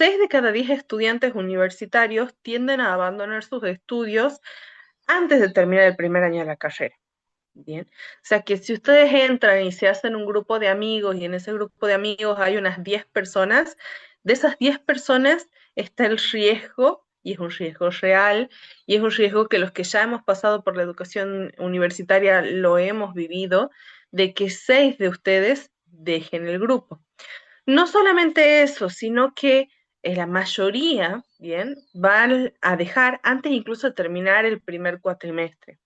6 de cada 10 estudiantes universitarios tienden a abandonar sus estudios antes de terminar el primer año de la carrera. Bien, o sea que si ustedes entran y se hacen un grupo de amigos y en ese grupo de amigos hay unas 10 personas, de esas 10 personas está el riesgo, y es un riesgo real, y es un riesgo que los que ya hemos pasado por la educación universitaria lo hemos vivido, de que 6 de ustedes dejen el grupo. No solamente eso, sino que la mayoría, bien, van a dejar antes incluso de terminar el primer cuatrimestre.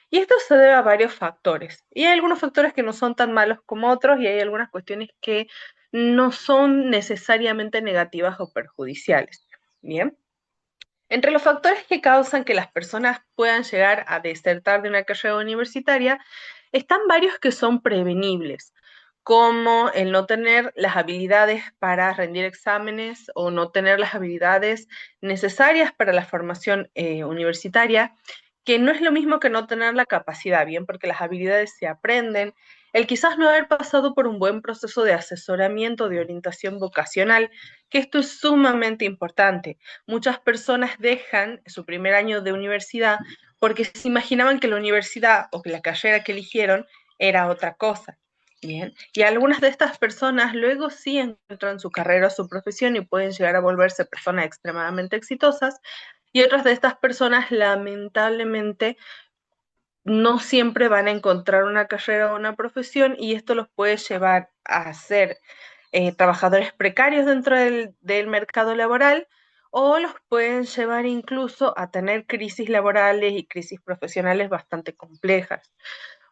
Y esto se debe a varios factores. Y hay algunos factores que no son tan malos como otros y hay algunas cuestiones que no son necesariamente negativas o perjudiciales. Bien. Entre los factores que causan que las personas puedan llegar a desertar de una carrera universitaria, están varios que son prevenibles, como el no tener las habilidades para rendir exámenes o no tener las habilidades necesarias para la formación universitaria, que no es lo mismo que no tener la capacidad, bien, porque las habilidades se aprenden, el quizás no haber pasado por un buen proceso de asesoramiento, de orientación vocacional, que esto es sumamente importante. Muchas personas dejan su primer año de universidad porque se imaginaban que la universidad o que la carrera que eligieron era otra cosa. Bien, y algunas de estas personas luego sí encuentran su carrera o su profesión y pueden llegar a volverse personas extremadamente exitosas, y otras de estas personas lamentablemente no siempre van a encontrar una carrera o una profesión y esto los puede llevar a ser trabajadores precarios dentro del mercado laboral o los pueden llevar incluso a tener crisis laborales y crisis profesionales bastante complejas.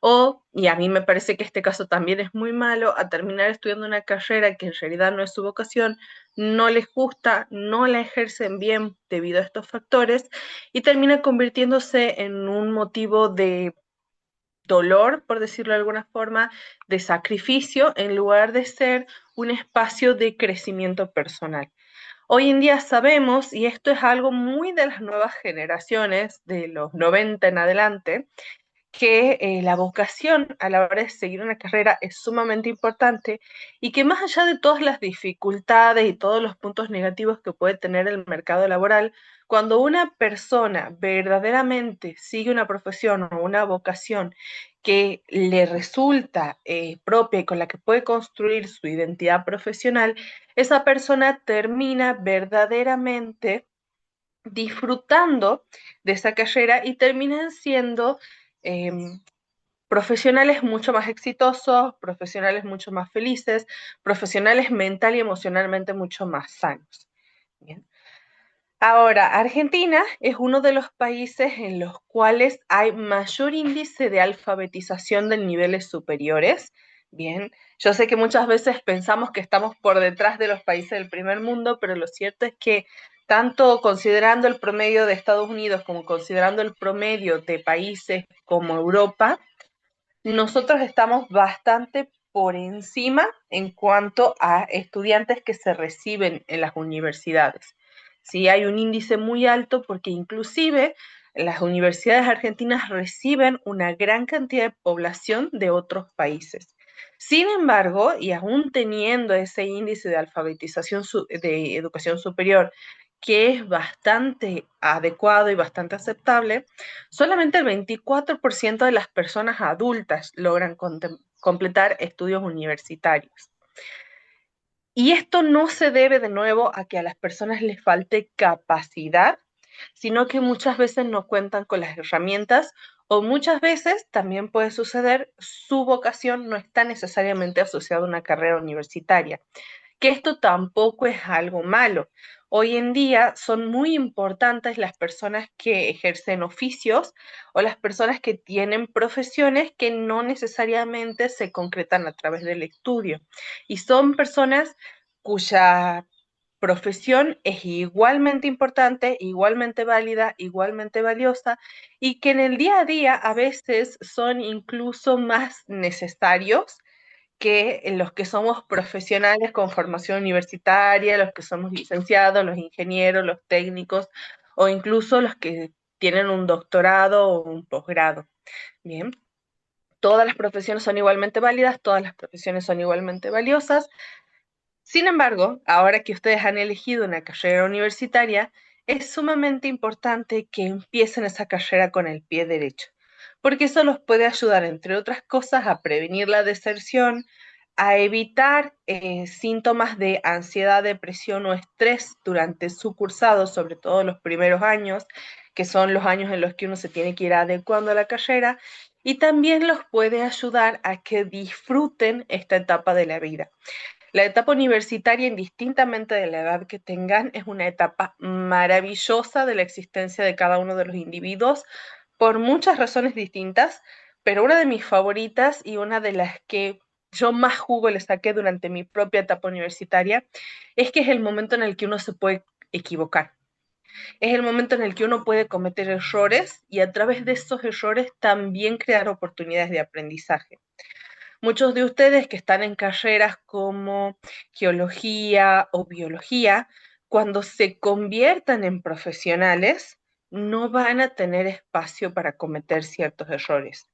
O, y a mí me parece que este caso también es muy malo, a terminar estudiando una carrera que en realidad no es su vocación, no les gusta, no la ejercen bien debido a estos factores y termina convirtiéndose en un motivo de dolor, por decirlo de alguna forma, de sacrificio, en lugar de ser un espacio de crecimiento personal. Hoy en día sabemos, y esto es algo muy de las nuevas generaciones, de los 90 en adelante, que la vocación a la hora de seguir una carrera es sumamente importante y que más allá de todas las dificultades y todos los puntos negativos que puede tener el mercado laboral, cuando una persona verdaderamente sigue una profesión o una vocación que le resulta propia y con la que puede construir su identidad profesional, esa persona termina verdaderamente disfrutando de esa carrera y terminan siendo eh, profesionales mucho más exitosos, profesionales mucho más felices, profesionales mental y emocionalmente mucho más sanos. Bien. Ahora, Argentina es uno de los países en los cuales hay mayor índice de alfabetización de niveles superiores. Bien, yo sé que muchas veces pensamos que estamos por detrás de los países del primer mundo, pero lo cierto es que tanto considerando el promedio de Estados Unidos como considerando el promedio de países como Europa, nosotros estamos bastante por encima en cuanto a estudiantes que se reciben en las universidades. Sí, hay un índice muy alto porque inclusive las universidades argentinas reciben una gran cantidad de población de otros países. Sin embargo, y aún teniendo ese índice de alfabetización de educación superior que es bastante adecuado y bastante aceptable, solamente el 24% de las personas adultas logran completar estudios universitarios. Y esto no se debe de nuevo a que a las personas les falte capacidad, sino que muchas veces no cuentan con las herramientas o muchas veces también puede suceder su vocación no está necesariamente asociada a una carrera universitaria, que esto tampoco es algo malo. Hoy en día son muy importantes las personas que ejercen oficios o las personas que tienen profesiones que no necesariamente se concretan a través del estudio. Y son personas cuya profesión es igualmente importante, igualmente válida, igualmente valiosa y que en el día a día a veces son incluso más necesarios que los que somos profesionales con formación universitaria, los que somos licenciados, los ingenieros, los técnicos o incluso los que tienen un doctorado o un posgrado. Bien, todas las profesiones son igualmente válidas, todas las profesiones son igualmente valiosas, Sin embargo, ahora que ustedes han elegido una carrera universitaria, es sumamente importante que empiecen esa carrera con el pie derecho, porque eso los puede ayudar, entre otras cosas, a prevenir la deserción, a evitar síntomas de ansiedad, depresión o estrés durante su cursado, sobre todo los primeros años, que son los años en los que uno se tiene que ir adecuando a la carrera, y también los puede ayudar a que disfruten esta etapa de la vida. La etapa universitaria, indistintamente de la edad que tengan, es una etapa maravillosa de la existencia de cada uno de los individuos por muchas razones distintas, pero una de mis favoritas y una de las que yo más jugo le saqué durante mi propia etapa universitaria es que es el momento en el que uno se puede equivocar. Es el momento en el que uno puede cometer errores y a través de esos errores también crear oportunidades de aprendizaje. Muchos de ustedes que están en carreras como geología o biología, cuando se conviertan en profesionales, no van a tener espacio para cometer ciertos errores,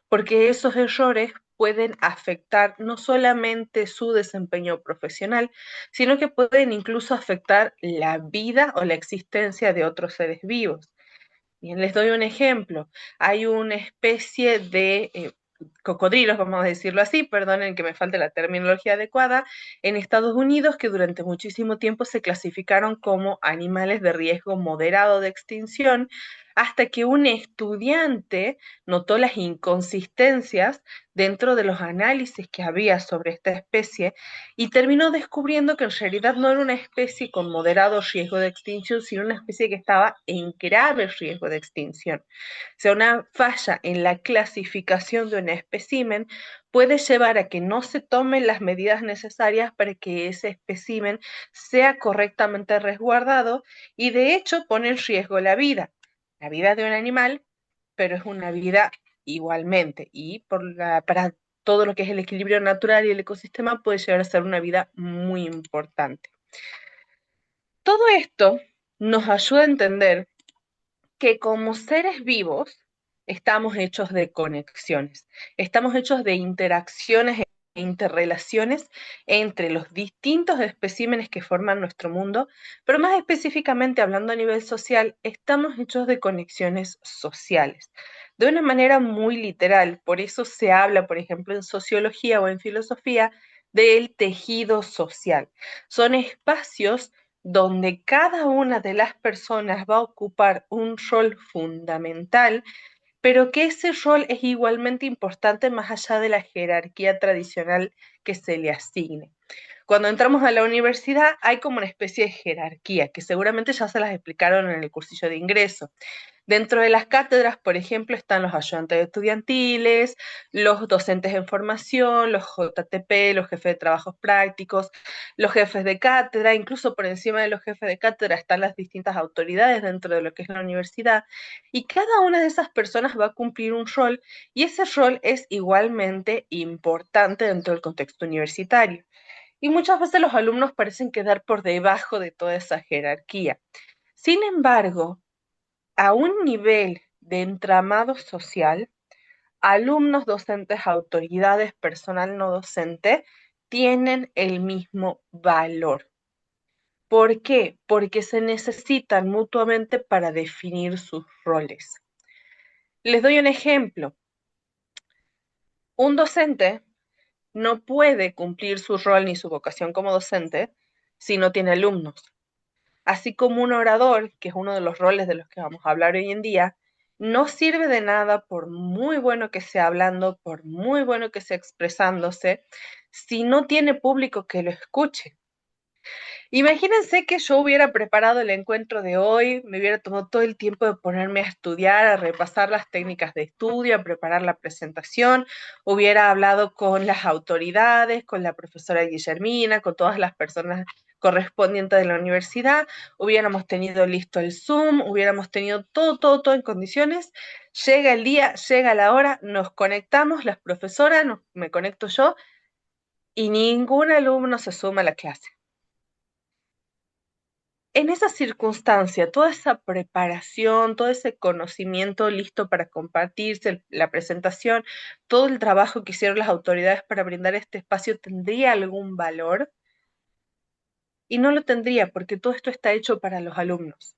porque esos errores pueden afectar no solamente su desempeño profesional, sino que pueden incluso afectar la vida o la existencia de otros seres vivos. Bien, les doy un ejemplo. Hay una especie de cocodrilos, vamos a decirlo así, perdonen que me falte la terminología adecuada, en Estados Unidos que durante muchísimo tiempo se clasificaron como animales de riesgo moderado de extinción, hasta que un estudiante notó las inconsistencias dentro de los análisis que había sobre esta especie y terminó descubriendo que en realidad no era una especie con moderado riesgo de extinción, sino una especie que estaba en grave riesgo de extinción. O sea, una falla en la clasificación de un espécimen puede llevar a que no se tomen las medidas necesarias para que ese espécimen sea correctamente resguardado y de hecho pone en riesgo la vida de un animal, pero es una vida igualmente y para todo lo que es el equilibrio natural y el ecosistema puede llegar a ser una vida muy importante. Todo esto nos ayuda a entender que como seres vivos estamos hechos de conexiones, estamos hechos de interacciones e interrelaciones entre los distintos especímenes que forman nuestro mundo, pero más específicamente hablando a nivel social, estamos hechos de conexiones sociales. De una manera muy literal, por eso se habla, por ejemplo, en sociología o en filosofía, del tejido social. Son espacios donde cada una de las personas va a ocupar un rol fundamental, pero que ese rol es igualmente importante más allá de la jerarquía tradicional que se le asigne. Cuando entramos a la universidad hay como una especie de jerarquía, que seguramente ya se las explicaron en el cursillo de ingreso. Dentro de las cátedras, por ejemplo, están los ayudantes estudiantiles, los docentes en formación, los JTP, los jefes de trabajos prácticos, los jefes de cátedra, incluso por encima de los jefes de cátedra están las distintas autoridades dentro de lo que es la universidad, y cada una de esas personas va a cumplir un rol, y ese rol es igualmente importante dentro del contexto universitario. Y muchas veces los alumnos parecen quedar por debajo de toda esa jerarquía. Sin embargo, a un nivel de entramado social, alumnos, docentes, autoridades, personal no docente, tienen el mismo valor. ¿Por qué? Porque se necesitan mutuamente para definir sus roles. Les doy un ejemplo. Un docente no puede cumplir su rol ni su vocación como docente si no tiene alumnos. Así como un orador, que es uno de los roles de los que vamos a hablar hoy en día, no sirve de nada por muy bueno que sea hablando, por muy bueno que sea expresándose, si no tiene público que lo escuche. Imagínense que yo hubiera preparado el encuentro de hoy, me hubiera tomado todo el tiempo de ponerme a estudiar, a repasar las técnicas de estudio, a preparar la presentación, hubiera hablado con las autoridades, con la profesora Guillermina, con todas las personas correspondientes de la universidad, hubiéramos tenido listo el Zoom, hubiéramos tenido todo en condiciones. Llega el día, llega la hora, nos conectamos, las profesoras, me conecto yo y ningún alumno se suma a la clase. En esa circunstancia, toda esa preparación, todo ese conocimiento listo para compartirse, la presentación, todo el trabajo que hicieron las autoridades para brindar este espacio, ¿tendría algún valor? y no lo tendría porque todo esto está hecho para los alumnos.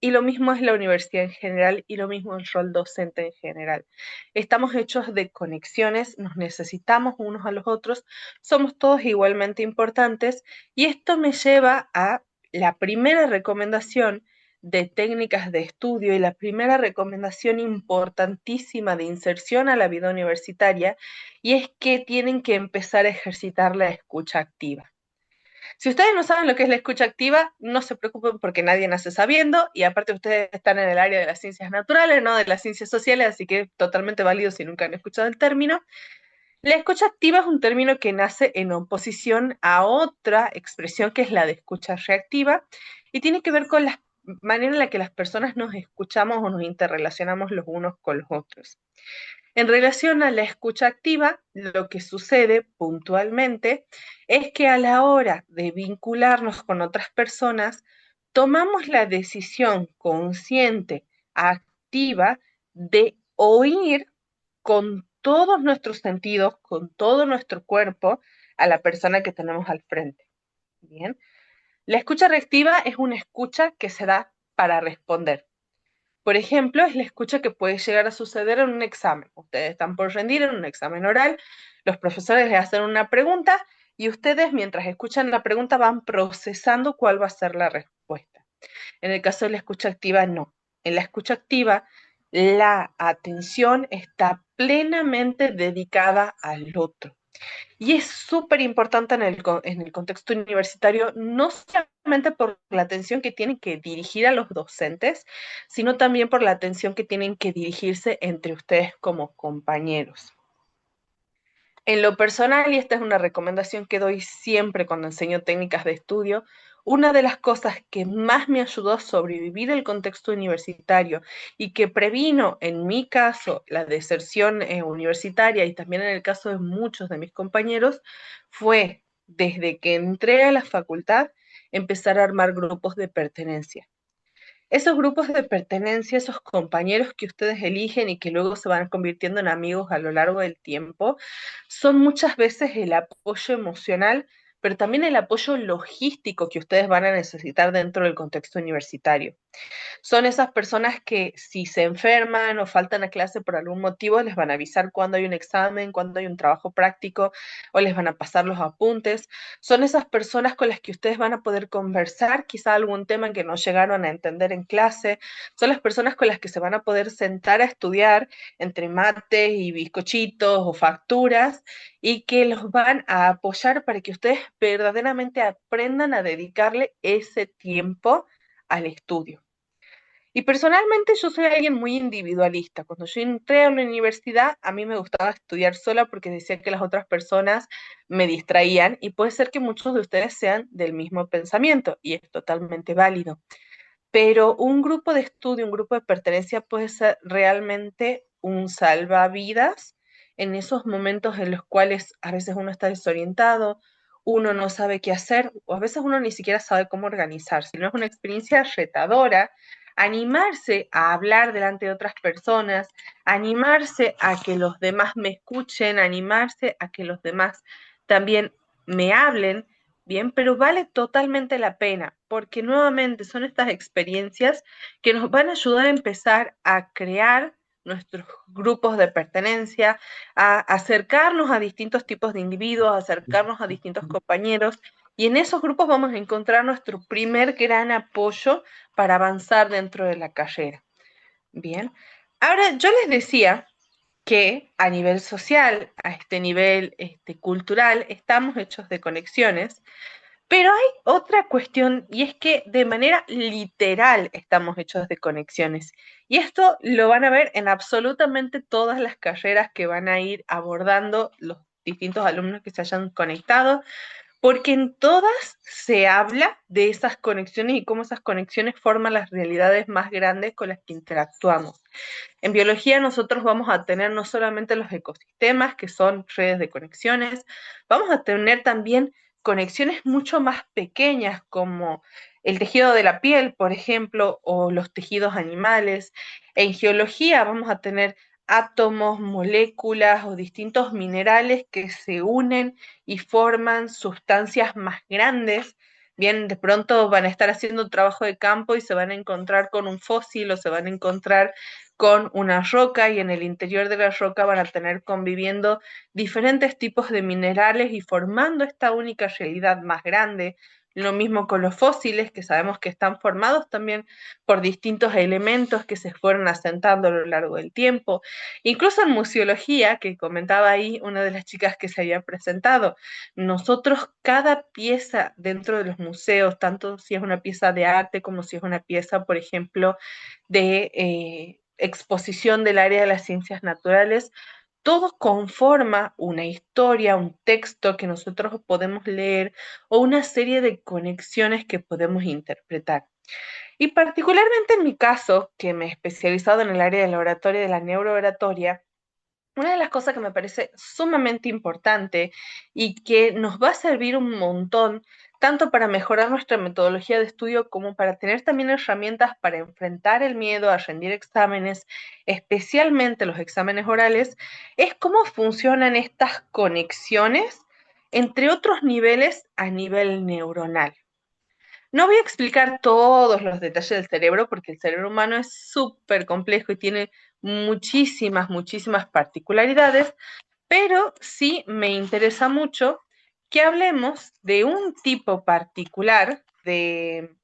Y lo mismo es la universidad en general y lo mismo el rol docente en general. Estamos hechos de conexiones, nos necesitamos unos a los otros, somos todos igualmente importantes y esto me lleva a la primera recomendación de técnicas de estudio y la primera recomendación importantísima de inserción a la vida universitaria, y es que tienen que empezar a ejercitar la escucha activa. Si ustedes no saben lo que es la escucha activa, no se preocupen porque nadie nace sabiendo, y aparte ustedes están en el área de las ciencias naturales, no de las ciencias sociales, así que totalmente válido si nunca han escuchado el término. La escucha activa es un término que nace en oposición a otra expresión que es la de escucha reactiva, y tiene que ver con la manera en la que las personas nos escuchamos o nos interrelacionamos los unos con los otros. En relación a la escucha activa, lo que sucede puntualmente es que a la hora de vincularnos con otras personas, tomamos la decisión consciente, activa, de oír con todos nuestros sentidos, con todo nuestro cuerpo, a la persona que tenemos al frente. Bien. La escucha reactiva es una escucha que se da para responder. Por ejemplo, es la escucha que puede llegar a suceder en un examen. Ustedes están por rendir en un examen oral, los profesores les hacen una pregunta y ustedes, mientras escuchan la pregunta, van procesando cuál va a ser la respuesta. En el caso de la escucha activa, no. En la escucha activa, la atención está plenamente dedicada al otro. Y es súper importante en el contexto universitario, no solamente por la atención que tienen que dirigir a los docentes, sino también por la atención que tienen que dirigirse entre ustedes como compañeros. En lo personal, y esta es una recomendación que doy siempre cuando enseño técnicas de estudio, una de las cosas que más me ayudó a sobrevivir el contexto universitario y que previno, en mi caso, la deserción universitaria y también en el caso de muchos de mis compañeros, fue desde que entré a la facultad empezar a armar grupos de pertenencia. Esos grupos de pertenencia, esos compañeros que ustedes eligen y que luego se van convirtiendo en amigos a lo largo del tiempo, son muchas veces el apoyo emocional, pero también el apoyo logístico que ustedes van a necesitar dentro del contexto universitario. Son esas personas que si se enferman o faltan a clase por algún motivo, les van a avisar cuando hay un examen, cuando hay un trabajo práctico, o les van a pasar los apuntes. Son esas personas con las que ustedes van a poder conversar quizá algún tema que no llegaron a entender en clase. Son las personas con las que se van a poder sentar a estudiar entre mates y bizcochitos o facturas, y que los van a apoyar para que ustedes verdaderamente aprendan a dedicarle ese tiempo al estudio. Y personalmente yo soy alguien muy individualista. Cuando yo entré a la universidad, a mí me gustaba estudiar sola porque decía que las otras personas me distraían, y puede ser que muchos de ustedes sean del mismo pensamiento y es totalmente válido. Pero un grupo de estudio, un grupo de pertenencia puede ser realmente un salvavidas en esos momentos en los cuales a veces uno está desorientado, uno no sabe qué hacer, o a veces uno ni siquiera sabe cómo organizarse. No es una experiencia retadora animarse a hablar delante de otras personas, animarse a que los demás me escuchen, animarse a que los demás también me hablen, bien, pero vale totalmente la pena, porque nuevamente son estas experiencias que nos van a ayudar a empezar a crear nuestros grupos de pertenencia, a acercarnos a distintos tipos de individuos, a acercarnos a distintos compañeros, y en esos grupos vamos a encontrar nuestro primer gran apoyo para avanzar dentro de la carrera. Bien, ahora yo les decía que a nivel social, a este nivel cultural, estamos hechos de conexiones, pero hay otra cuestión, y es que de manera literal estamos hechos de conexiones. Y esto lo van a ver en absolutamente todas las carreras que van a ir abordando los distintos alumnos que se hayan conectado, porque en todas se habla de esas conexiones y cómo esas conexiones forman las realidades más grandes con las que interactuamos. En biología nosotros vamos a tener no solamente los ecosistemas, que son redes de conexiones, vamos a tener también conexiones mucho más pequeñas como el tejido de la piel, por ejemplo, o los tejidos animales. En geología vamos a tener átomos, moléculas o distintos minerales que se unen y forman sustancias más grandes. Bien, de pronto van a estar haciendo un trabajo de campo y se van a encontrar con un fósil o se van a encontrar con una roca y en el interior de la roca van a tener conviviendo diferentes tipos de minerales y formando esta única realidad más grande. Lo mismo con los fósiles, que sabemos que están formados también por distintos elementos que se fueron asentando a lo largo del tiempo. Incluso en museología, que comentaba ahí una de las chicas que se había presentado, nosotros cada pieza dentro de los museos, tanto si es una pieza de arte como si es una pieza, por ejemplo, de exposición del área de las ciencias naturales, todo conforma una historia, un texto que nosotros podemos leer o una serie de conexiones que podemos interpretar. Y particularmente en mi caso, que me he especializado en el área de la oratoria y de la neurooratoria, una de las cosas que me parece sumamente importante y que nos va a servir un montón, tanto para mejorar nuestra metodología de estudio como para tener también herramientas para enfrentar el miedo a rendir exámenes, especialmente los exámenes orales, es cómo funcionan estas conexiones entre otros niveles a nivel neuronal. No voy a explicar todos los detalles del cerebro porque el cerebro humano es súper complejo y tiene muchísimas, muchísimas particularidades, pero sí me interesa mucho que hablemos de un tipo particular de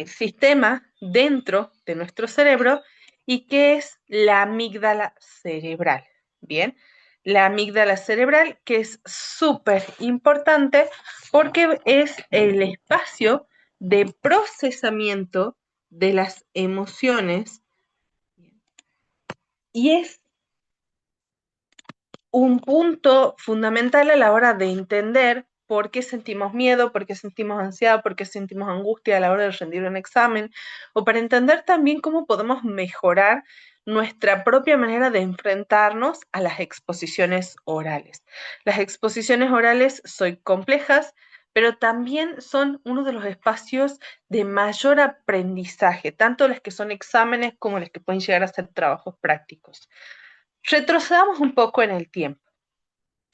sistema dentro de nuestro cerebro y que es la amígdala cerebral. Bien, la amígdala cerebral que es súper importante porque es el espacio de procesamiento de las emociones y es un punto fundamental a la hora de entender por qué sentimos miedo, por qué sentimos ansiedad, por qué sentimos angustia a la hora de rendir un examen, o para entender también cómo podemos mejorar nuestra propia manera de enfrentarnos a las exposiciones orales. Las exposiciones orales son complejas, pero también son uno de los espacios de mayor aprendizaje, tanto las que son exámenes como las que pueden llegar a ser trabajos prácticos. Retrocedamos un poco en el tiempo.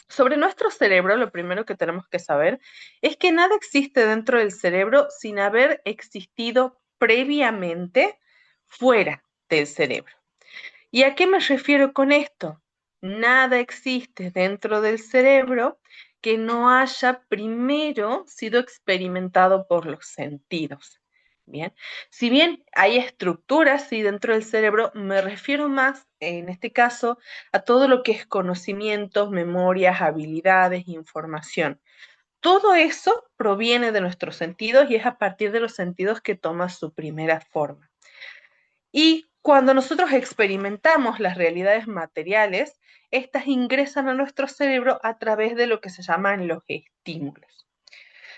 Sobre nuestro cerebro, lo primero que tenemos que saber es que nada existe dentro del cerebro sin haber existido previamente fuera del cerebro. ¿Y a qué me refiero con esto? Nada existe dentro del cerebro que no haya primero sido experimentado por los sentidos. Bien, si bien hay estructuras sí, dentro del cerebro, me refiero más, en este caso, a todo lo que es conocimientos, memorias, habilidades, información. Todo eso proviene de nuestros sentidos y es a partir de los sentidos que toma su primera forma. Y cuando nosotros experimentamos las realidades materiales, estas ingresan a nuestro cerebro a través de lo que se llaman los estímulos.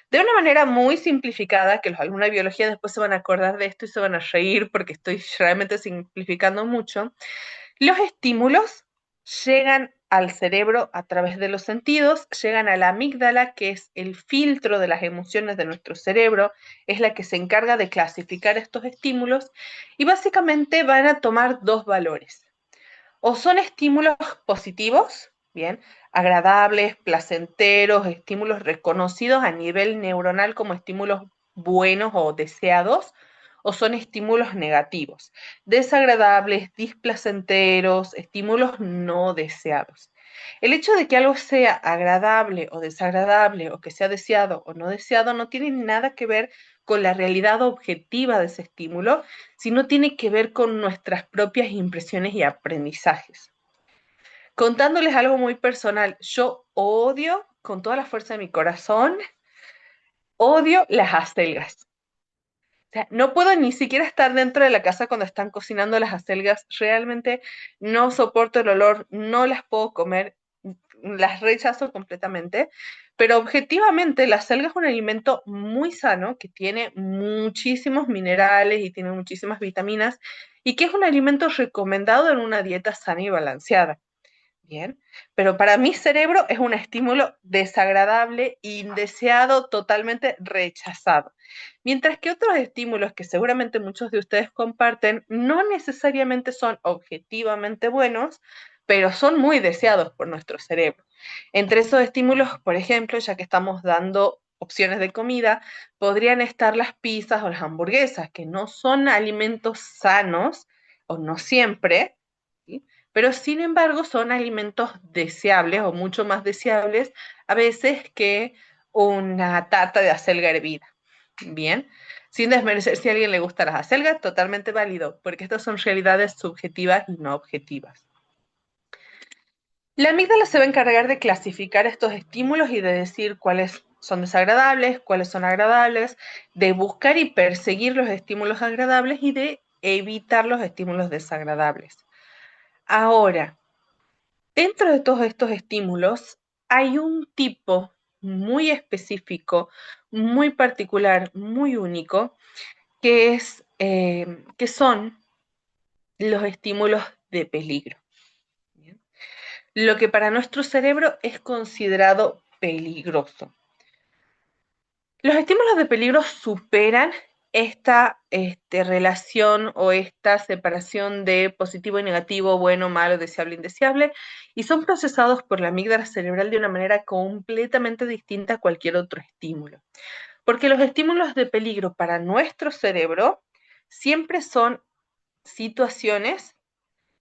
De una manera muy simplificada, que los alumnos de biología después se van a acordar de esto y se van a reír porque estoy realmente simplificando mucho, los estímulos llegan al cerebro a través de los sentidos, llegan a la amígdala, que es el filtro de las emociones de nuestro cerebro, es la que se encarga de clasificar estos estímulos y básicamente van a tomar dos valores. O son estímulos positivos, bien, agradables, placenteros, estímulos reconocidos a nivel neuronal como estímulos buenos o deseados, o son estímulos negativos, desagradables, displacenteros, estímulos no deseados. El hecho de que algo sea agradable o desagradable, o que sea deseado o no deseado, no tiene nada que ver con la realidad objetiva de ese estímulo, sino tiene que ver con nuestras propias impresiones y aprendizajes. Contándoles algo muy personal, yo odio con toda la fuerza de mi corazón, odio las acelgas. O sea, no puedo ni siquiera estar dentro de la casa cuando están cocinando las acelgas. Realmente no soporto el olor, no las puedo comer, las rechazo completamente. Pero objetivamente la acelga es un alimento muy sano que tiene muchísimos minerales y tiene muchísimas vitaminas y que es un alimento recomendado en una dieta sana y balanceada. Bien, pero para mi cerebro es un estímulo desagradable, indeseado, totalmente rechazado. Mientras que otros estímulos que seguramente muchos de ustedes comparten no necesariamente son objetivamente buenos, pero son muy deseados por nuestro cerebro. Entre esos estímulos, por ejemplo, ya que estamos dando opciones de comida podrían estar las pizzas o las hamburguesas, que no son alimentos sanos, o no siempre, ¿sí? Pero sin embargo son alimentos deseables o mucho más deseables a veces que una tarta de acelga hervida. Bien, sin desmerecer si a alguien le gustan las acelgas, totalmente válido, porque estas son realidades subjetivas y no objetivas. La amígdala se va a encargar de clasificar estos estímulos y de decir cuáles son desagradables, cuáles son agradables, de buscar y perseguir los estímulos agradables y de evitar los estímulos desagradables. Ahora, dentro de todos estos estímulos hay un tipo muy específico, muy particular, muy único, que son los estímulos de peligro. ¿Bien? Lo que para nuestro cerebro es considerado peligroso. Los estímulos de peligro superan esta relación o esta separación de positivo y negativo, bueno, malo, deseable, indeseable, y son procesados por la amígdala cerebral de una manera completamente distinta a cualquier otro estímulo. Porque los estímulos de peligro para nuestro cerebro siempre son situaciones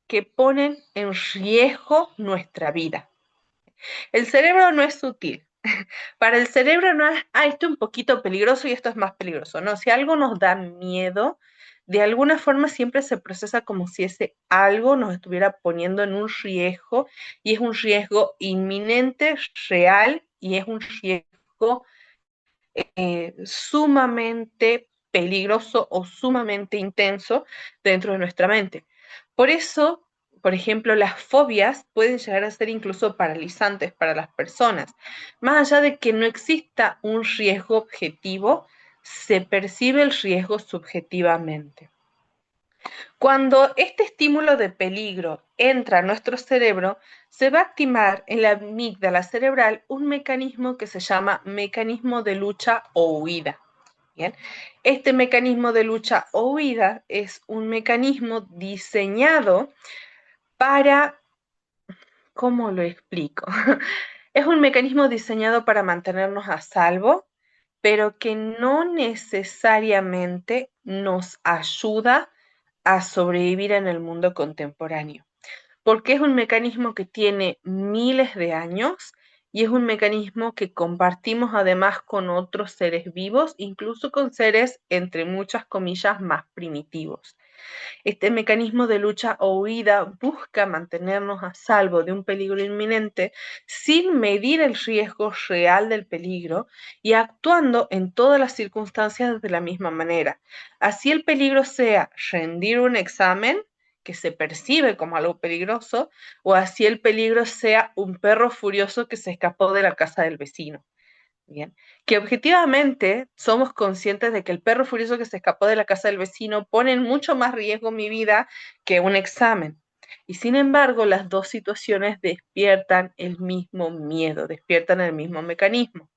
que ponen en riesgo nuestra vida. El cerebro no es sutil. Para el cerebro no es, esto es un poquito peligroso y esto es más peligroso. No, si algo nos da miedo, de alguna forma siempre se procesa como si ese algo nos estuviera poniendo en un riesgo y es un riesgo inminente, real y es un riesgo sumamente peligroso o sumamente intenso dentro de nuestra mente. Por eso, por ejemplo, las fobias pueden llegar a ser incluso paralizantes para las personas. Más allá de que no exista un riesgo objetivo, se percibe el riesgo subjetivamente. Cuando este estímulo de peligro entra a nuestro cerebro, se va a activar en la amígdala cerebral un mecanismo que se llama mecanismo de lucha o huida. Bien, este mecanismo de lucha o huida es un mecanismo diseñado para, ¿cómo lo explico? Es un mecanismo diseñado para mantenernos a salvo, pero que no necesariamente nos ayuda a sobrevivir en el mundo contemporáneo, porque es un mecanismo que tiene miles de años y es un mecanismo que compartimos además con otros seres vivos, incluso con seres, entre muchas comillas, más primitivos. Este mecanismo de lucha o huida busca mantenernos a salvo de un peligro inminente sin medir el riesgo real del peligro y actuando en todas las circunstancias de la misma manera. Así el peligro sea rendir un examen, que se percibe como algo peligroso, o así el peligro sea un perro furioso que se escapó de la casa del vecino. Bien, que objetivamente somos conscientes de que el perro furioso que se escapó de la casa del vecino pone en mucho más riesgo mi vida que un examen. Y sin embargo, las dos situaciones despiertan el mismo miedo, despiertan el mismo mecanismo.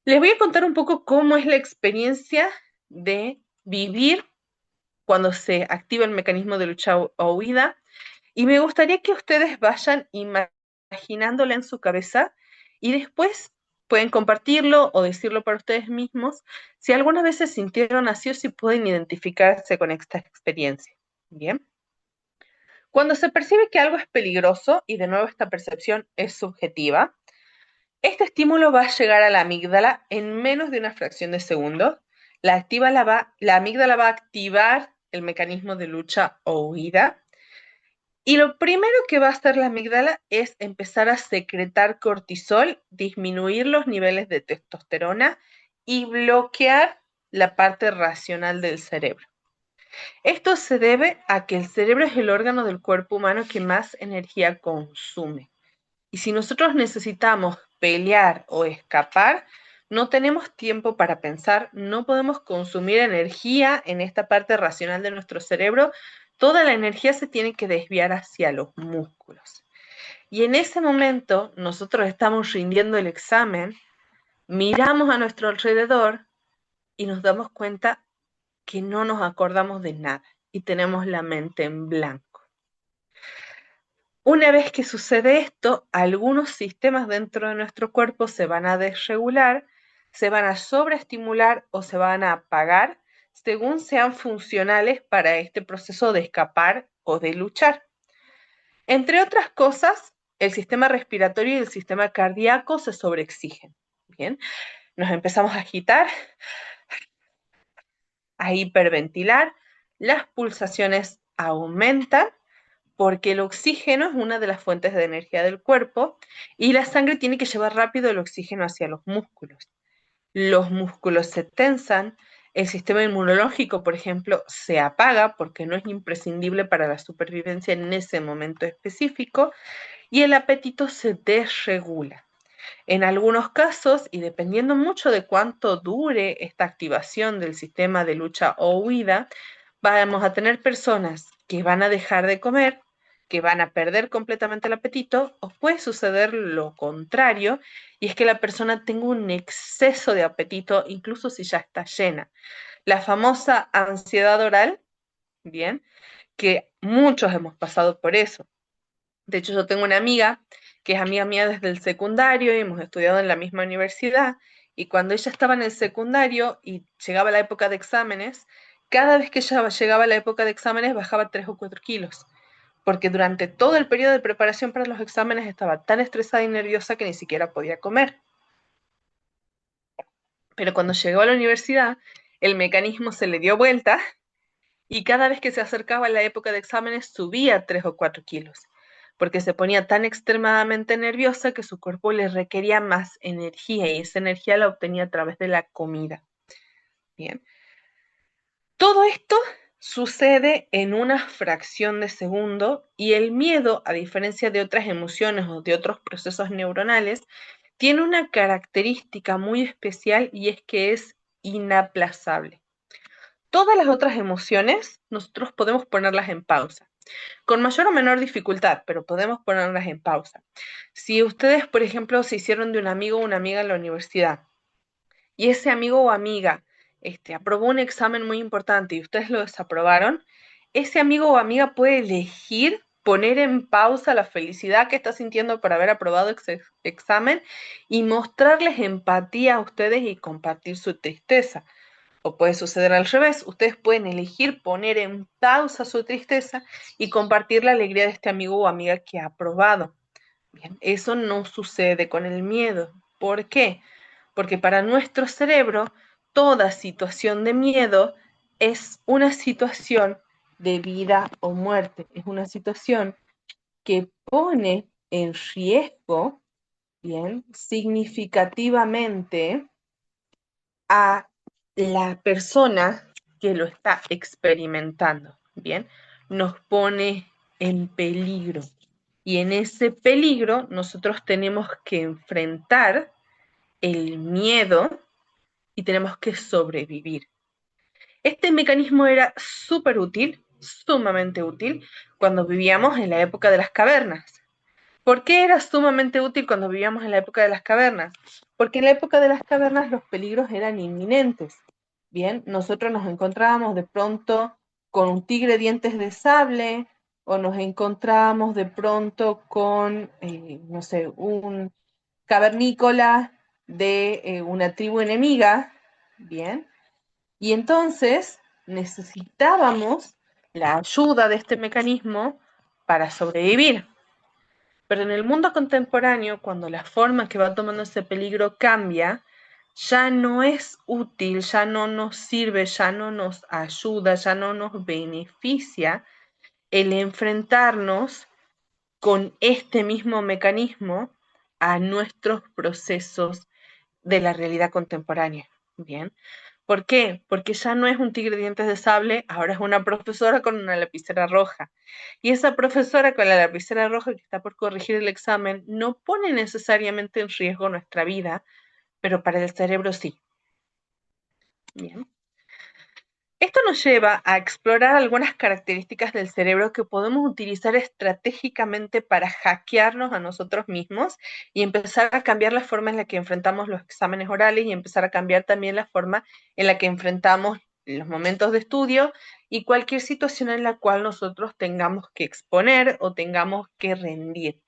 Les voy a contar un poco cómo es la experiencia de vivir cuando se activa el mecanismo de lucha o huida. Y me gustaría que ustedes vayan imaginándola en su cabeza y después pueden compartirlo o decirlo para ustedes mismos si algunas veces sintieron así o si pueden identificarse con esta experiencia. Bien. Cuando se percibe que algo es peligroso, y de nuevo esta percepción es subjetiva, este estímulo va a llegar a la amígdala en menos de una fracción de segundo. La amígdala va a activar el mecanismo de lucha o huida. Y lo primero que va a hacer la amígdala es empezar a secretar cortisol, disminuir los niveles de testosterona y bloquear la parte racional del cerebro. Esto se debe a que el cerebro es el órgano del cuerpo humano que más energía consume. Y si nosotros necesitamos pelear o escapar, no tenemos tiempo para pensar, no podemos consumir energía en esta parte racional de nuestro cerebro. Toda la energía se tiene que desviar hacia los músculos. Y en ese momento nosotros estamos rindiendo el examen, miramos a nuestro alrededor y nos damos cuenta que no nos acordamos de nada y tenemos la mente en blanco. Una vez que sucede esto, algunos sistemas dentro de nuestro cuerpo se van a desregular se van a sobreestimular o se van a apagar según sean funcionales para este proceso de escapar o de luchar. Entre otras cosas, el sistema respiratorio y el sistema cardíaco se sobreexigen. Bien, nos empezamos a agitar, a hiperventilar, las pulsaciones aumentan porque el oxígeno es una de las fuentes de energía del cuerpo y la sangre tiene que llevar rápido el oxígeno hacia los músculos. Los músculos se tensan, el sistema inmunológico, por ejemplo, se apaga porque no es imprescindible para la supervivencia en ese momento específico y el apetito se desregula. En algunos casos, y dependiendo mucho de cuánto dure esta activación del sistema de lucha o huida, vamos a tener personas que van a dejar de comer, que van a perder completamente el apetito, o puede suceder lo contrario, y es que la persona tenga un exceso de apetito, incluso si ya está llena. La famosa ansiedad oral, bien, que muchos hemos pasado por eso. De hecho, yo tengo una amiga que es amiga mía desde el secundario y hemos estudiado en la misma universidad. Y cuando ella estaba en el secundario y llegaba la época de exámenes, cada vez que ella llegaba la época de exámenes bajaba 3 o 4 kilos. Porque durante todo el periodo de preparación para los exámenes estaba tan estresada y nerviosa que ni siquiera podía comer. Pero cuando llegó a la universidad, el mecanismo se le dio vuelta y cada vez que se acercaba la época de exámenes subía 3 o 4 kilos, porque se ponía tan extremadamente nerviosa que su cuerpo le requería más energía y esa energía la obtenía a través de la comida. Bien. Todo esto sucede en una fracción de segundo y el miedo, a diferencia de otras emociones o de otros procesos neuronales, tiene una característica muy especial y es que es inaplazable. Todas las otras emociones nosotros podemos ponerlas en pausa, con mayor o menor dificultad, pero podemos ponerlas en pausa. Si ustedes, por ejemplo, se hicieron de un amigo o una amiga en la universidad y ese amigo o amiga aprobó un examen muy importante y ustedes lo desaprobaron, ese amigo o amiga puede elegir poner en pausa la felicidad que está sintiendo por haber aprobado ese examen y mostrarles empatía a ustedes y compartir su tristeza. O puede suceder al revés, ustedes pueden elegir poner en pausa su tristeza y compartir la alegría de este amigo o amiga que ha aprobado. Bien, eso no sucede con el miedo. ¿Por qué? Porque para nuestro cerebro toda situación de miedo es una situación de vida o muerte, es una situación que pone en riesgo, bien, significativamente a la persona que lo está experimentando, ¿bien? Nos pone en peligro. Y en ese peligro nosotros tenemos que enfrentar el miedo y tenemos que sobrevivir. Este mecanismo era súper útil, sumamente útil, cuando vivíamos en la época de las cavernas. ¿Por qué era sumamente útil cuando vivíamos en la época de las cavernas? Porque en la época de las cavernas los peligros eran inminentes. Bien, nosotros nos encontrábamos de pronto con un tigre dientes de sable o nos encontrábamos de pronto con, no sé, un cavernícola de una tribu enemiga. Bien, y entonces necesitábamos la ayuda de este mecanismo para sobrevivir. Pero en el mundo contemporáneo, cuando la forma que va tomando ese peligro cambia, ya no es útil, ya no nos sirve, ya no nos ayuda, ya no nos beneficia el enfrentarnos con este mismo mecanismo a nuestros procesos de la realidad contemporánea. Bien. ¿Por qué? Porque ya no es un tigre de dientes de sable, ahora es una profesora con una lapicera roja. Y esa profesora con la lapicera roja que está por corregir el examen no pone necesariamente en riesgo nuestra vida, pero para el cerebro sí. Bien. Esto nos lleva a explorar algunas características del cerebro que podemos utilizar estratégicamente para hackearnos a nosotros mismos y empezar a cambiar la forma en la que enfrentamos los exámenes orales y empezar a cambiar también la forma en la que enfrentamos los momentos de estudio y cualquier situación en la cual nosotros tengamos que exponer o tengamos que rendir.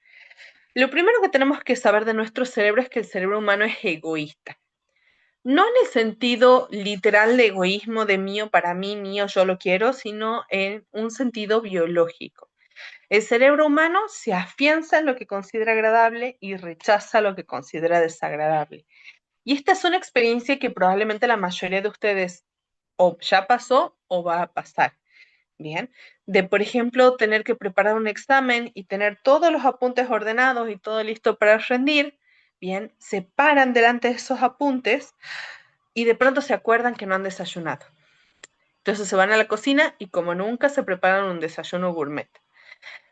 Lo primero que tenemos que saber de nuestro cerebro es que el cerebro humano es egoísta. No en el sentido literal de egoísmo de mío para mí, mío, yo lo quiero, sino en un sentido biológico. El cerebro humano se afianza en lo que considera agradable y rechaza lo que considera desagradable. Y esta es una experiencia que probablemente la mayoría de ustedes o ya pasó o va a pasar. Bien, de por ejemplo tener que preparar un examen y tener todos los apuntes ordenados y todo listo para rendir. Bien, se paran delante de esos apuntes y de pronto se acuerdan que no han desayunado. Entonces se van a la cocina y como nunca se preparan un desayuno gourmet.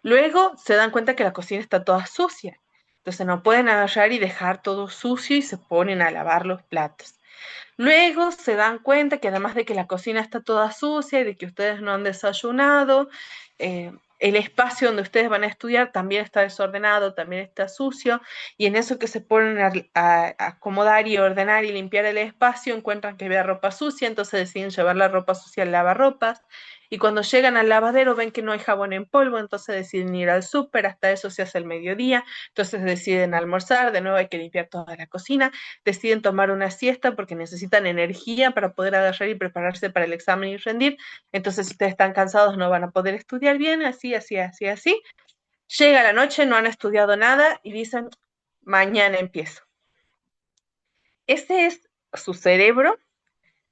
Luego se dan cuenta que la cocina está toda sucia. Entonces no pueden agarrar y dejar todo sucio y se ponen a lavar los platos. Luego se dan cuenta que además de que la cocina está toda sucia y de que ustedes no han desayunado, el espacio donde ustedes van a estudiar también está desordenado, también está sucio, y en eso que se ponen a acomodar y ordenar y limpiar el espacio, encuentran que había ropa sucia, entonces deciden llevar la ropa sucia al lavarropas, y cuando llegan al lavadero ven que no hay jabón en polvo, entonces deciden ir al súper, hasta eso se hace el mediodía, entonces deciden almorzar, de nuevo hay que limpiar toda la cocina, deciden tomar una siesta porque necesitan energía para poder agarrar y prepararse para el examen y rendir. Entonces, si ustedes están cansados, no van a poder estudiar bien, así, así, así, así. Llega la noche, no han estudiado nada y dicen, mañana empiezo. Ese es su cerebro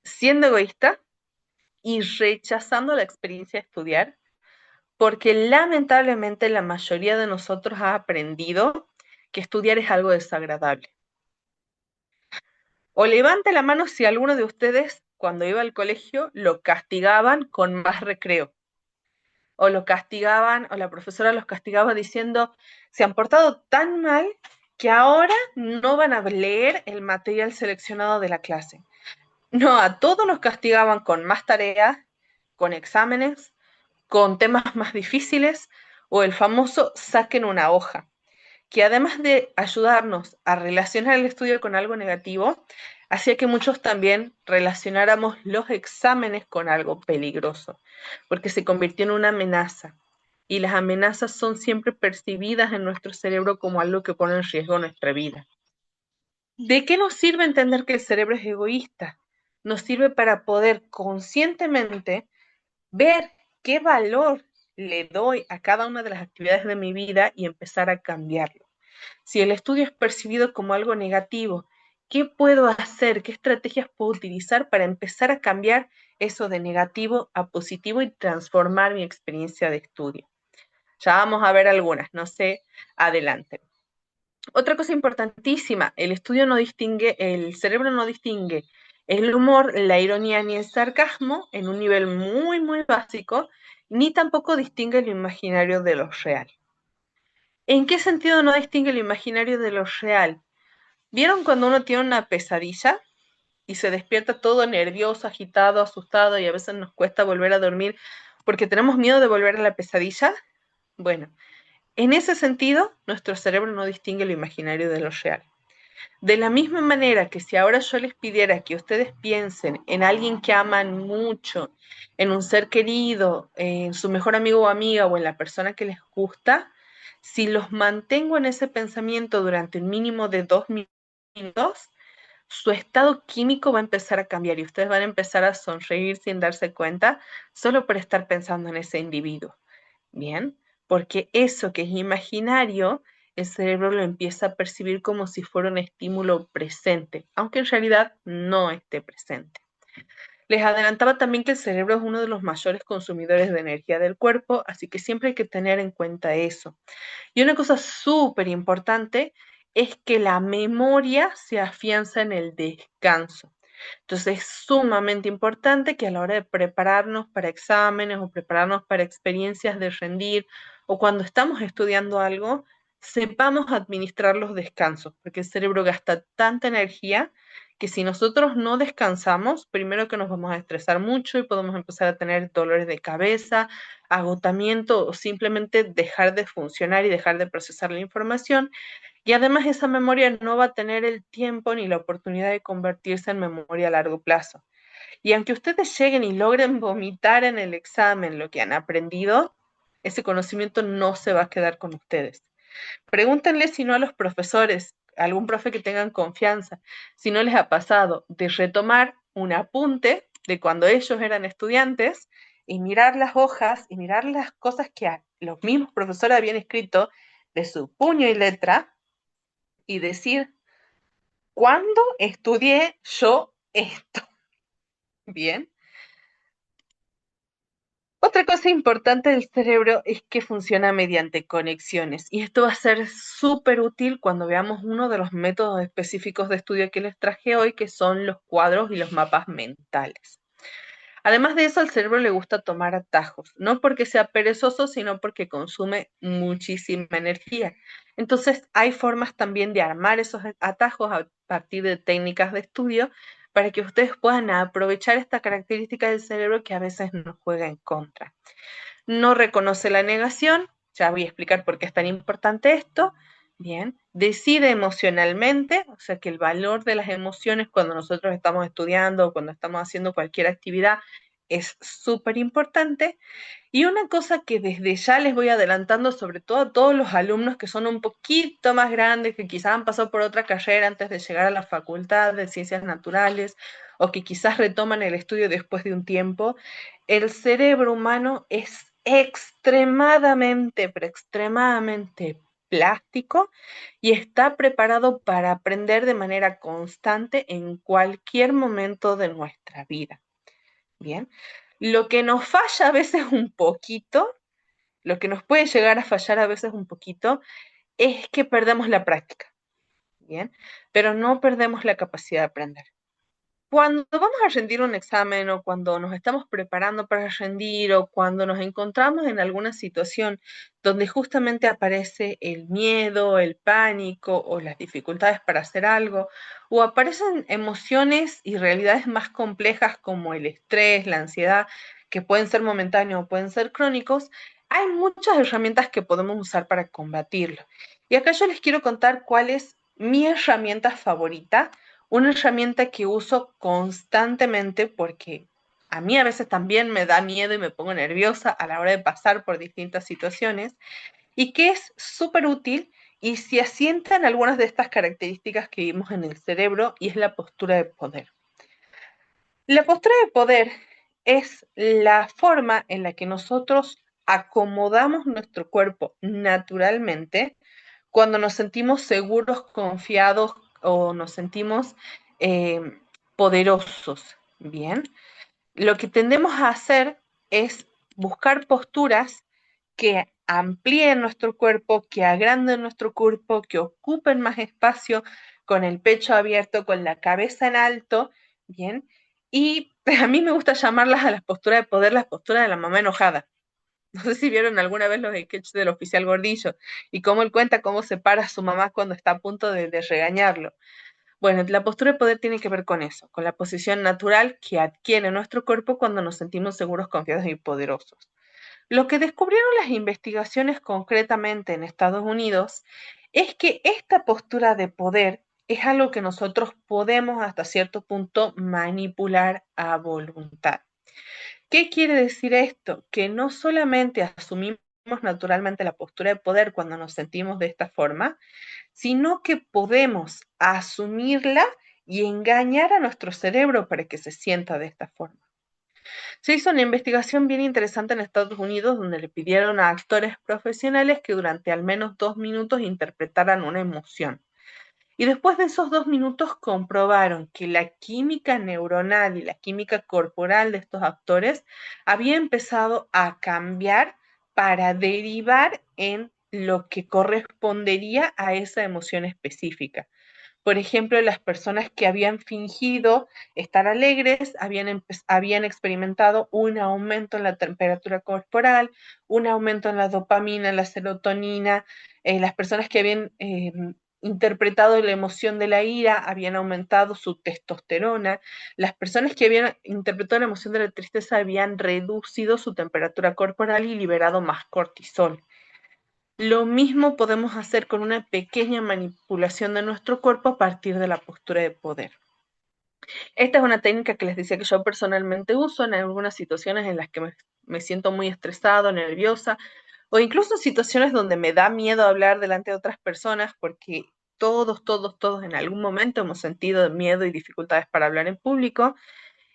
siendo egoísta y rechazando la experiencia de estudiar, porque lamentablemente la mayoría de nosotros ha aprendido que estudiar es algo desagradable. O levante la mano si alguno de ustedes, cuando iba al colegio, lo castigaban con más recreo. O lo castigaban, o la profesora los castigaba diciendo, se han portado tan mal que ahora no van a leer el material seleccionado de la clase. No, a todos nos castigaban con más tareas, con exámenes, con temas más difíciles, o el famoso saquen una hoja, que además de ayudarnos a relacionar el estudio con algo negativo, hacía que muchos también relacionáramos los exámenes con algo peligroso, porque se convirtió en una amenaza. Y las amenazas son siempre percibidas en nuestro cerebro como algo que pone en riesgo nuestra vida. ¿De qué nos sirve entender que el cerebro es egoísta? Nos sirve para poder conscientemente ver qué valor le doy a cada una de las actividades de mi vida y empezar a cambiarlo. Si el estudio es percibido como algo negativo, ¿qué puedo hacer? ¿Qué estrategias puedo utilizar para empezar a cambiar eso de negativo a positivo y transformar mi experiencia de estudio? Ya vamos a ver algunas, no sé, adelante. Otra cosa importantísima, el estudio no distingue, el cerebro no distingue el humor, la ironía ni el sarcasmo en un nivel muy, muy básico, ni tampoco distingue lo imaginario de lo real. ¿En qué sentido no distingue lo imaginario de lo real? ¿Vieron cuando uno tiene una pesadilla y se despierta todo nervioso, agitado, asustado y a veces nos cuesta volver a dormir porque tenemos miedo de volver a la pesadilla? Bueno, en ese sentido, nuestro cerebro no distingue lo imaginario de lo real. De la misma manera que si ahora yo les pidiera que ustedes piensen en alguien que aman mucho, en un ser querido, en su mejor amigo o amiga o en la persona que les gusta, si los mantengo en ese pensamiento durante un mínimo de 2 minutos, su estado químico va a empezar a cambiar y ustedes van a empezar a sonreír sin darse cuenta solo por estar pensando en ese individuo. Bien, porque eso que es imaginario, el cerebro lo empieza a percibir como si fuera un estímulo presente, aunque en realidad no esté presente. Les adelantaba también que el cerebro es uno de los mayores consumidores de energía del cuerpo, así que siempre hay que tener en cuenta eso. Y una cosa súper importante es que la memoria se afianza en el descanso. Entonces es sumamente importante que a la hora de prepararnos para exámenes o prepararnos para experiencias de rendir o cuando estamos estudiando algo, sepamos administrar los descansos, porque el cerebro gasta tanta energía que si nosotros no descansamos, primero que nos vamos a estresar mucho y podemos empezar a tener dolores de cabeza, agotamiento o simplemente dejar de funcionar y dejar de procesar la información. Y además esa memoria no va a tener el tiempo ni la oportunidad de convertirse en memoria a largo plazo. Y aunque ustedes lleguen y logren vomitar en el examen lo que han aprendido, ese conocimiento no se va a quedar con ustedes. Pregúntenle si no a los profesores, algún profe que tengan confianza, si no les ha pasado de retomar un apunte de cuando ellos eran estudiantes y mirar las hojas y mirar las cosas que los mismos profesores habían escrito de su puño y letra y decir, ¿cuándo estudié yo esto? Bien. Otra cosa importante del cerebro es que funciona mediante conexiones y esto va a ser súper útil cuando veamos uno de los métodos específicos de estudio que les traje hoy, que son los cuadros y los mapas mentales. Además de eso, al cerebro le gusta tomar atajos, no porque sea perezoso, sino porque consume muchísima energía. Entonces, hay formas también de armar esos atajos a partir de técnicas de estudio para que ustedes puedan aprovechar esta característica del cerebro que a veces nos juega en contra. No reconoce la negación, ya voy a explicar por qué es tan importante esto. Bien, decide emocionalmente, o sea que el valor de las emociones cuando nosotros estamos estudiando o cuando estamos haciendo cualquier actividad es súper importante. Y una cosa que desde ya les voy adelantando, sobre todo a todos los alumnos que son un poquito más grandes, que quizás han pasado por otra carrera antes de llegar a la facultad de ciencias naturales, o que quizás retoman el estudio después de un tiempo, el cerebro humano es extremadamente, pero extremadamente plástico y está preparado para aprender de manera constante en cualquier momento de nuestra vida. Bien, lo que nos falla a veces un poquito, lo que nos puede llegar a fallar a veces un poquito, es que perdemos la práctica, ¿bien? Pero no perdemos la capacidad de aprender. Cuando vamos a rendir un examen o cuando nos estamos preparando para rendir o cuando nos encontramos en alguna situación donde justamente aparece el miedo, el pánico o las dificultades para hacer algo, o aparecen emociones y realidades más complejas como el estrés, la ansiedad, que pueden ser momentáneos o pueden ser crónicos, hay muchas herramientas que podemos usar para combatirlo. Y acá yo les quiero contar cuál es mi herramienta favorita, una herramienta que uso constantemente porque a mí a veces también me da miedo y me pongo nerviosa a la hora de pasar por distintas situaciones y que es súper útil y se asientan algunas de estas características que vimos en el cerebro y es la postura de poder. La postura de poder es la forma en la que nosotros acomodamos nuestro cuerpo naturalmente cuando nos sentimos seguros, confiados o nos sentimos eh, poderosos. Bien, lo que tendemos a hacer es buscar posturas que amplíen nuestro cuerpo, que agranden nuestro cuerpo, que ocupen más espacio, con el pecho abierto, con la cabeza en alto, bien. Y a mí me gusta llamarlas a las posturas de poder, las posturas de la mamá enojada. No sé si vieron alguna vez los sketches del oficial Gordillo y cómo él cuenta cómo se para a su mamá cuando está a punto de regañarlo. Bueno, la postura de poder tiene que ver con eso, con la posición natural que adquiere nuestro cuerpo cuando nos sentimos seguros, confiados y poderosos. Lo que descubrieron las investigaciones concretamente en Estados Unidos es que esta postura de poder es algo que nosotros podemos hasta cierto punto manipular a voluntad. ¿Qué quiere decir esto? Que no solamente asumimos naturalmente la postura de poder cuando nos sentimos de esta forma, sino que podemos asumirla y engañar a nuestro cerebro para que se sienta de esta forma. Se hizo una investigación bien interesante en Estados Unidos donde le pidieron a actores profesionales que durante al menos 2 minutos interpretaran una emoción. Y después de esos 2 minutos comprobaron que la química neuronal y la química corporal de estos actores había empezado a cambiar para derivar en lo que correspondería a esa emoción específica. Por ejemplo, las personas que habían fingido estar alegres habían experimentado un aumento en la temperatura corporal, un aumento en la dopamina, en la serotonina. Las personas que habían interpretado la emoción de la ira habían aumentado su testosterona. Las personas que habían interpretado la emoción de la tristeza habían reducido su temperatura corporal y liberado más cortisol. Lo mismo podemos hacer con una pequeña manipulación de nuestro cuerpo a partir de la postura de poder. Esta es una técnica que les decía que yo personalmente uso en algunas situaciones en las que me siento muy estresado, nerviosa, o incluso en situaciones donde me da miedo hablar delante de otras personas porque todos en algún momento hemos sentido miedo y dificultades para hablar en público.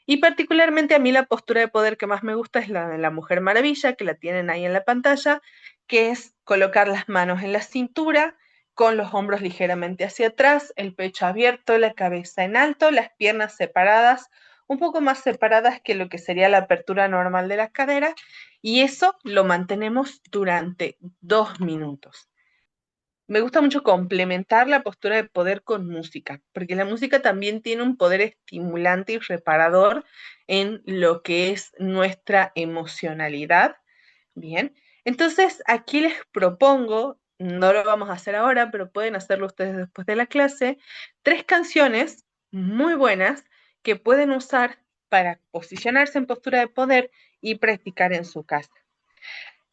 Y particularmente a mí la postura de poder que más me gusta es la de la Mujer Maravilla, que la tienen ahí en la pantalla, que es colocar las manos en la cintura, con los hombros ligeramente hacia atrás, el pecho abierto, la cabeza en alto, las piernas separadas, un poco más separadas que lo que sería la apertura normal de las caderas, y eso lo mantenemos durante 2 minutos. Me gusta mucho complementar la postura de poder con música, porque la música también tiene un poder estimulante y reparador en lo que es nuestra emocionalidad. Bien, entonces aquí les propongo, no lo vamos a hacer ahora, pero pueden hacerlo ustedes después de la clase, 3 canciones muy buenas que pueden usar para posicionarse en postura de poder y practicar en su casa.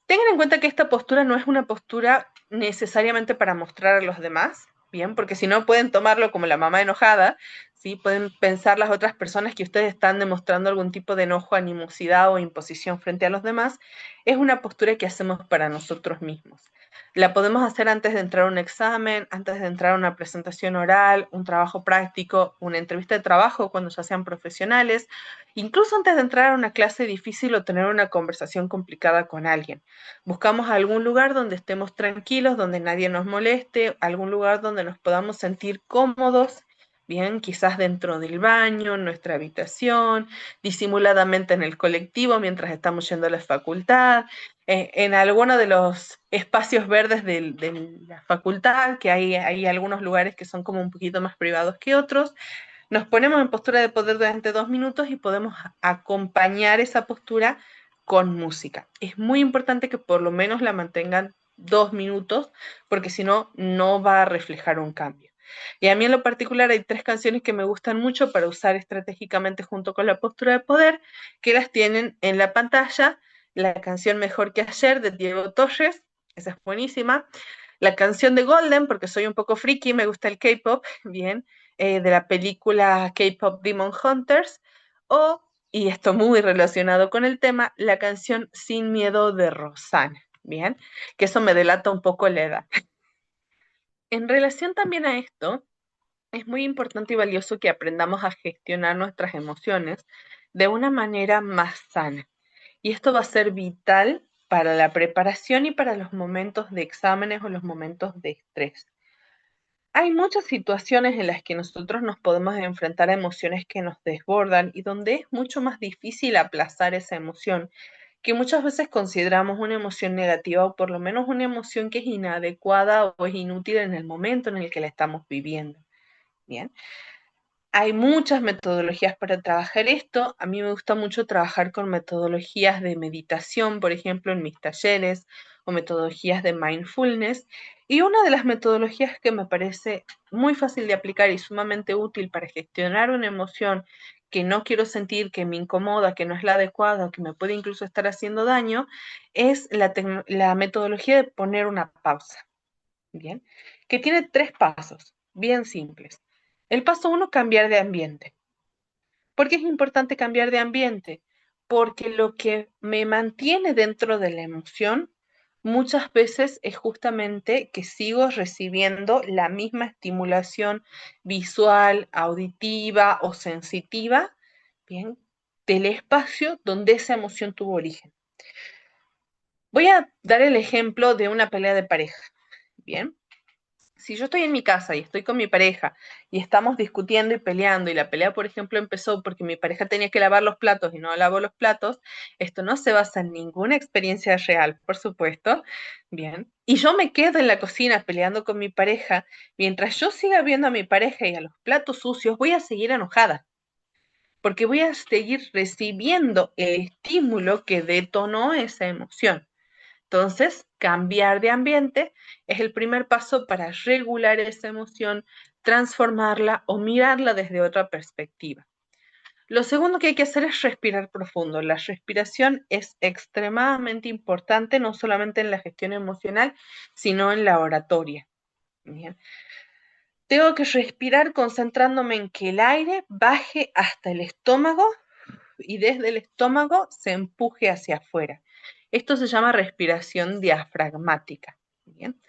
Tengan en cuenta que esta postura no es una postura necesariamente para mostrar a los demás, bien, porque si no pueden tomarlo como la mamá enojada, ¿sí? Pueden pensar las otras personas que ustedes están demostrando algún tipo de enojo, animosidad o imposición frente a los demás. Es una postura que hacemos para nosotros mismos. La podemos hacer antes de entrar a un examen, antes de entrar a una presentación oral, un trabajo práctico, una entrevista de trabajo cuando ya sean profesionales, incluso antes de entrar a una clase difícil o tener una conversación complicada con alguien. Buscamos algún lugar donde estemos tranquilos, donde nadie nos moleste, algún lugar donde nos podamos sentir cómodos, bien, quizás dentro del baño, en nuestra habitación, disimuladamente en el colectivo mientras estamos yendo a la facultad, en alguno de los espacios verdes de la facultad, que hay algunos lugares que son como un poquito más privados que otros. Nos ponemos en postura de poder durante 2 minutos y podemos acompañar esa postura con música. Es muy importante que por lo menos la mantengan 2 minutos, porque si no, no va a reflejar un cambio. Y a mí en lo particular hay 3 canciones que me gustan mucho para usar estratégicamente junto con la postura de poder, que las tienen en la pantalla. La canción Mejor que ayer de Diego Torres, esa es buenísima. La canción de Golden, porque soy un poco friki, me gusta el K-pop, bien, de la película K-pop Demon Hunters, o, y esto muy relacionado con el tema, la canción Sin Miedo de Rosana, bien, que eso me delata un poco la edad. En relación también a esto, es muy importante y valioso que aprendamos a gestionar nuestras emociones de una manera más sana. Y esto va a ser vital para la preparación y para los momentos de exámenes o los momentos de estrés. Hay muchas situaciones en las que nosotros nos podemos enfrentar a emociones que nos desbordan y donde es mucho más difícil aplazar esa emoción, que muchas veces consideramos una emoción negativa o por lo menos una emoción que es inadecuada o es inútil en el momento en el que la estamos viviendo. Bien. Hay muchas metodologías para trabajar esto. A mí me gusta mucho trabajar con metodologías de meditación, por ejemplo, en mis talleres, o metodologías de mindfulness. Y una de las metodologías que me parece muy fácil de aplicar y sumamente útil para gestionar una emoción que no quiero sentir, que me incomoda, que no es la adecuada, que me puede incluso estar haciendo daño, es la metodología de poner una pausa. Bien, que tiene 3 pasos, bien simples. El paso 1, cambiar de ambiente. ¿Por qué es importante cambiar de ambiente? Porque lo que me mantiene dentro de la emoción muchas veces es justamente que sigo recibiendo la misma estimulación visual, auditiva o sensitiva, bien, del espacio donde esa emoción tuvo origen. Voy a dar el ejemplo de una pelea de pareja, bien. Si yo estoy en mi casa y estoy con mi pareja y estamos discutiendo y peleando y la pelea, por ejemplo, empezó porque mi pareja tenía que lavar los platos y no lavó los platos, esto no se basa en ninguna experiencia real, por supuesto, bien. Y yo me quedo en la cocina peleando con mi pareja, mientras yo siga viendo a mi pareja y a los platos sucios, voy a seguir enojada, porque voy a seguir recibiendo el estímulo que detonó esa emoción. Entonces, cambiar de ambiente es el primer paso para regular esa emoción, transformarla o mirarla desde otra perspectiva. Lo segundo que hay que hacer es respirar profundo. La respiración es extremadamente importante, no solamente en la gestión emocional, sino en la oratoria. Bien. Tengo que respirar concentrándome en que el aire baje hasta el estómago y desde el estómago se empuje hacia afuera. Esto se llama respiración diafragmática. Bien.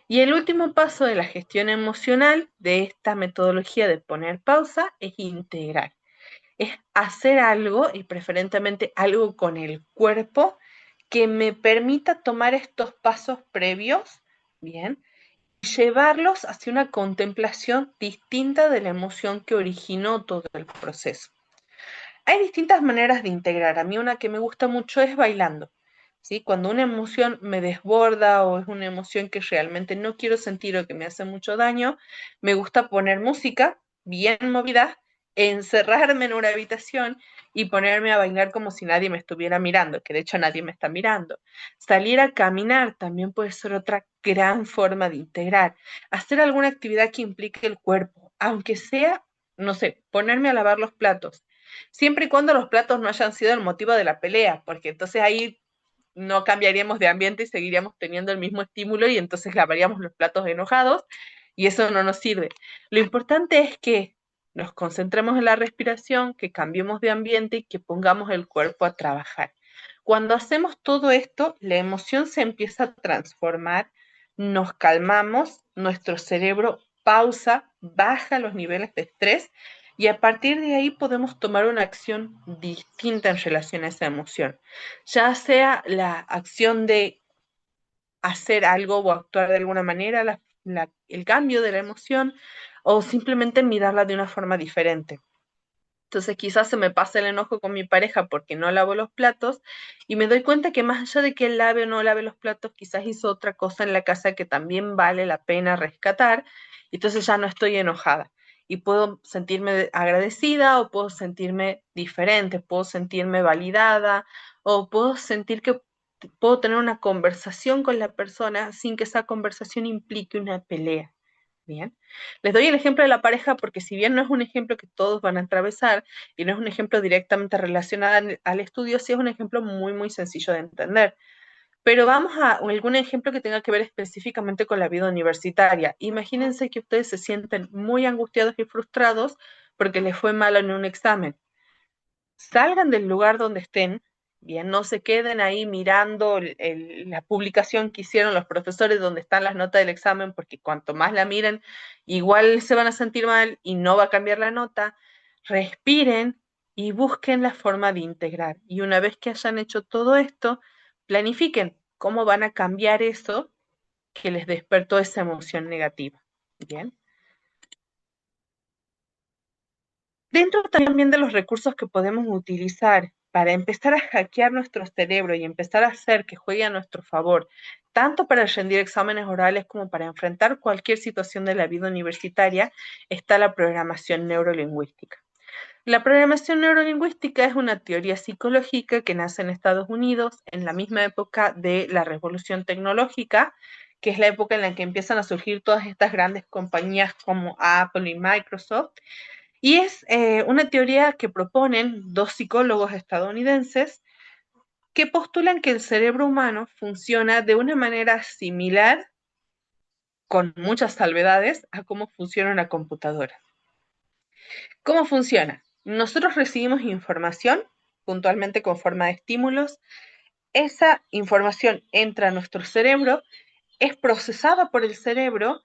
Y el último paso de la gestión emocional de esta metodología de poner pausa es integrar. Es hacer algo, y preferentemente algo con el cuerpo, que me permita tomar estos pasos previos, bien, y llevarlos hacia una contemplación distinta de la emoción que originó todo el proceso. Hay distintas maneras de integrar. A mí una que me gusta mucho es bailando. ¿Sí? Cuando una emoción me desborda o es una emoción que realmente no quiero sentir o que me hace mucho daño, me gusta poner música bien movida, encerrarme en una habitación y ponerme a bailar como si nadie me estuviera mirando, que de hecho nadie me está mirando. Salir a caminar también puede ser otra gran forma de integrar. Hacer alguna actividad que implique el cuerpo, aunque sea, no sé, ponerme a lavar los platos, siempre y cuando los platos no hayan sido el motivo de la pelea, porque entonces ahí no cambiaríamos de ambiente y seguiríamos teniendo el mismo estímulo y entonces lavaríamos los platos enojados y eso no nos sirve. Lo importante es que nos concentremos en la respiración, que cambiemos de ambiente y que pongamos el cuerpo a trabajar. Cuando hacemos todo esto, la emoción se empieza a transformar, nos calmamos, nuestro cerebro pausa, baja los niveles de estrés y a partir de ahí podemos tomar una acción distinta en relación a esa emoción, ya sea la acción de hacer algo o actuar de alguna manera, el cambio de la emoción, o simplemente mirarla de una forma diferente. Entonces quizás se me pasa el enojo con mi pareja porque no lavo los platos y me doy cuenta que más allá de que él lave o no lave los platos, quizás hizo otra cosa en la casa que también vale la pena rescatar, y entonces ya no estoy enojada y puedo sentirme agradecida o puedo sentirme diferente, puedo sentirme validada o puedo sentir que puedo tener una conversación con la persona sin que esa conversación implique una pelea. Bien. Les doy el ejemplo de la pareja porque si bien no es un ejemplo que todos van a atravesar y no es un ejemplo directamente relacionado al estudio, sí es un ejemplo muy, muy sencillo de entender. Pero vamos a algún ejemplo que tenga que ver específicamente con la vida universitaria. Imagínense que ustedes se sienten muy angustiados y frustrados porque les fue mal en un examen. Salgan del lugar donde estén, bien, no se queden ahí mirando la publicación que hicieron los profesores donde están las notas del examen, porque cuanto más la miren, igual se van a sentir mal y no va a cambiar la nota. Respiren y busquen la forma de integrar. Y una vez que hayan hecho todo esto, planifiquen cómo van a cambiar eso que les despertó esa emoción negativa. Bien. Dentro también de los recursos que podemos utilizar para empezar a hackear nuestro cerebro y empezar a hacer que juegue a nuestro favor, tanto para rendir exámenes orales como para enfrentar cualquier situación de la vida universitaria, está la programación neurolingüística. La programación neurolingüística es una teoría psicológica que nace en Estados Unidos en la misma época de la revolución tecnológica, que es la época en la que empiezan a surgir todas estas grandes compañías como Apple y Microsoft, y es una teoría que proponen dos psicólogos estadounidenses que postulan que el cerebro humano funciona de una manera similar, con muchas salvedades, a cómo funciona una computadora. ¿Cómo funciona? Nosotros recibimos información, puntualmente con forma de estímulos. Esa información entra a nuestro cerebro, es procesada por el cerebro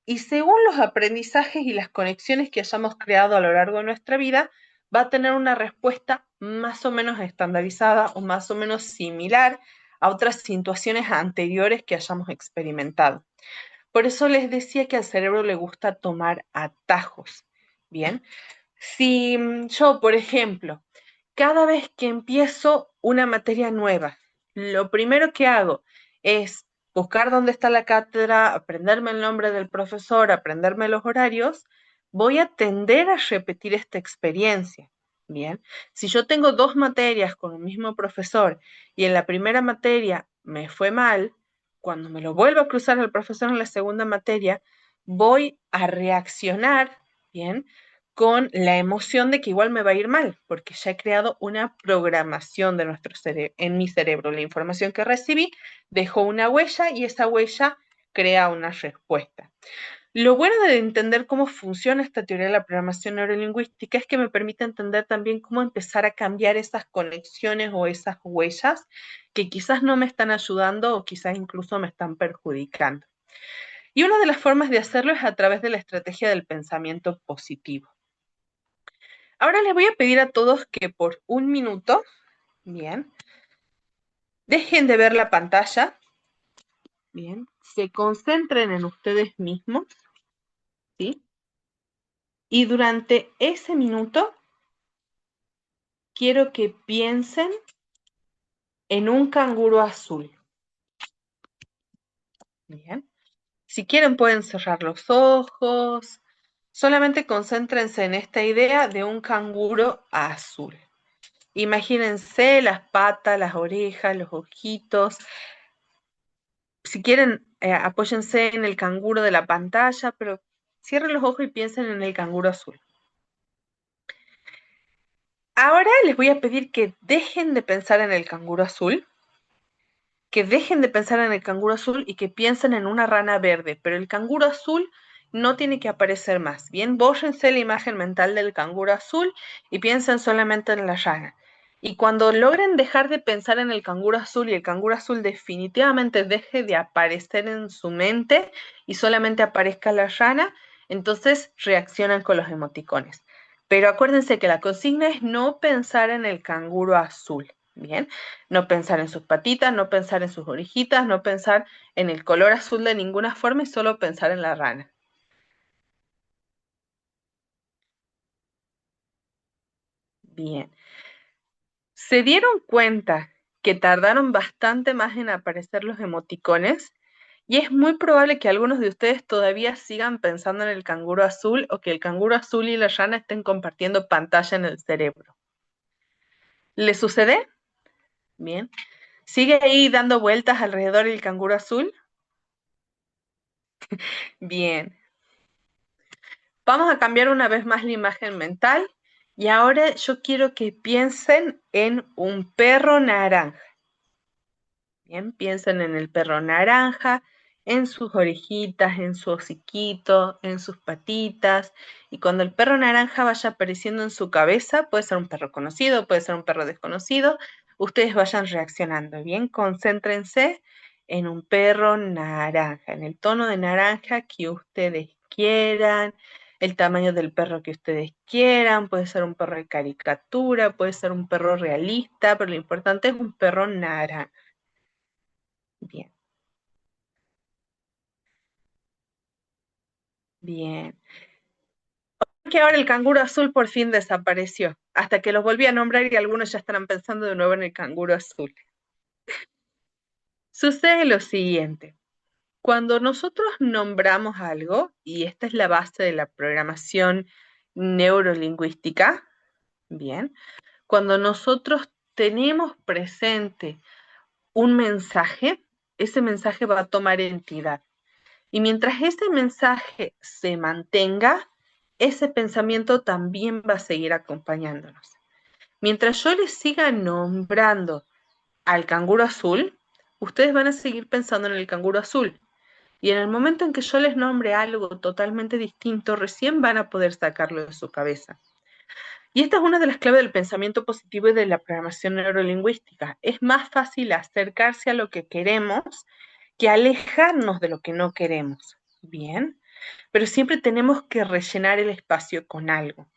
y según los aprendizajes y las conexiones que hayamos creado a lo largo de nuestra vida, va a tener una respuesta más o menos estandarizada o más o menos similar a otras situaciones anteriores que hayamos experimentado. Por eso les decía que al cerebro le gusta tomar atajos. Bien, si yo, por ejemplo, cada vez que empiezo una materia nueva, lo primero que hago es buscar dónde está la cátedra, aprenderme el nombre del profesor, aprenderme los horarios, voy a tender a repetir esta experiencia. Bien, si yo tengo dos materias con el mismo profesor y en la primera materia me fue mal, cuando me lo vuelvo a cruzar al profesor en la segunda materia, voy a reaccionar, bien, con la emoción de que igual me va a ir mal, porque ya he creado una programación de nuestro en mi cerebro. La información que recibí dejó una huella y esa huella crea una respuesta. Lo bueno de entender cómo funciona esta teoría de la programación neurolingüística es que me permite entender también cómo empezar a cambiar esas conexiones o esas huellas que quizás no me están ayudando o quizás incluso me están perjudicando. Y una de las formas de hacerlo es a través de la estrategia del pensamiento positivo. Ahora les voy a pedir a todos que por un minuto, bien, dejen de ver la pantalla, bien, se concentren en ustedes mismos, ¿sí? Y durante ese minuto quiero que piensen en un canguro azul. Bien. Si quieren pueden cerrar los ojos. Solamente concéntrense en esta idea de un canguro azul. Imagínense las patas, las orejas, los ojitos. Si quieren, apóyense en el canguro de la pantalla, pero cierren los ojos y piensen en el canguro azul. Ahora les voy a pedir que dejen de pensar en el canguro azul, que dejen de pensar en el canguro azul y que piensen en una rana verde, pero el canguro azul no tiene que aparecer más. Bien, bórrense la imagen mental del canguro azul y piensen solamente en la rana. Y cuando logren dejar de pensar en el canguro azul y el canguro azul definitivamente deje de aparecer en su mente y solamente aparezca la rana, entonces reaccionan con los emoticones. Pero acuérdense que la consigna es no pensar en el canguro azul. Bien, no pensar en sus patitas, no pensar en sus orejitas, no pensar en el color azul de ninguna forma y solo pensar en la rana. Bien. ¿Se dieron cuenta que tardaron bastante más en aparecer los emoticones? Y es muy probable que algunos de ustedes todavía sigan pensando en el canguro azul o que el canguro azul y la rana estén compartiendo pantalla en el cerebro. ¿Le sucede? Bien. ¿Sigue ahí dando vueltas alrededor del canguro azul? Bien. Vamos a cambiar una vez más la imagen mental y ahora yo quiero que piensen en un perro naranja. Bien, piensen en el perro naranja, en sus orejitas, en su hociquito, en sus patitas. Y cuando el perro naranja vaya apareciendo en su cabeza, puede ser un perro conocido, puede ser un perro desconocido, ustedes vayan reaccionando. Bien, concéntrense en un perro naranja, en el tono de naranja que ustedes quieran, el tamaño del perro que ustedes quieran, puede ser un perro de caricatura, puede ser un perro realista, pero lo importante es un perro naranja. Bien, bien. Que ahora el canguro azul por fin desapareció, hasta que los volví a nombrar y algunos ya estarán pensando de nuevo en el canguro azul. Sucede lo siguiente, cuando nosotros nombramos algo, y esta es la base de la programación neurolingüística, bien, cuando nosotros tenemos presente un mensaje, ese mensaje va a tomar entidad. Y mientras ese mensaje se mantenga, ese pensamiento también va a seguir acompañándonos. Mientras yo les siga nombrando al canguro azul, ustedes van a seguir pensando en el canguro azul. Y en el momento en que yo les nombre algo totalmente distinto, recién van a poder sacarlo de su cabeza. Y esta es una de las claves del pensamiento positivo y de la programación neurolingüística. Es más fácil acercarse a lo que queremos que alejarnos de lo que no queremos. Bien, pero siempre tenemos que rellenar el espacio con algo.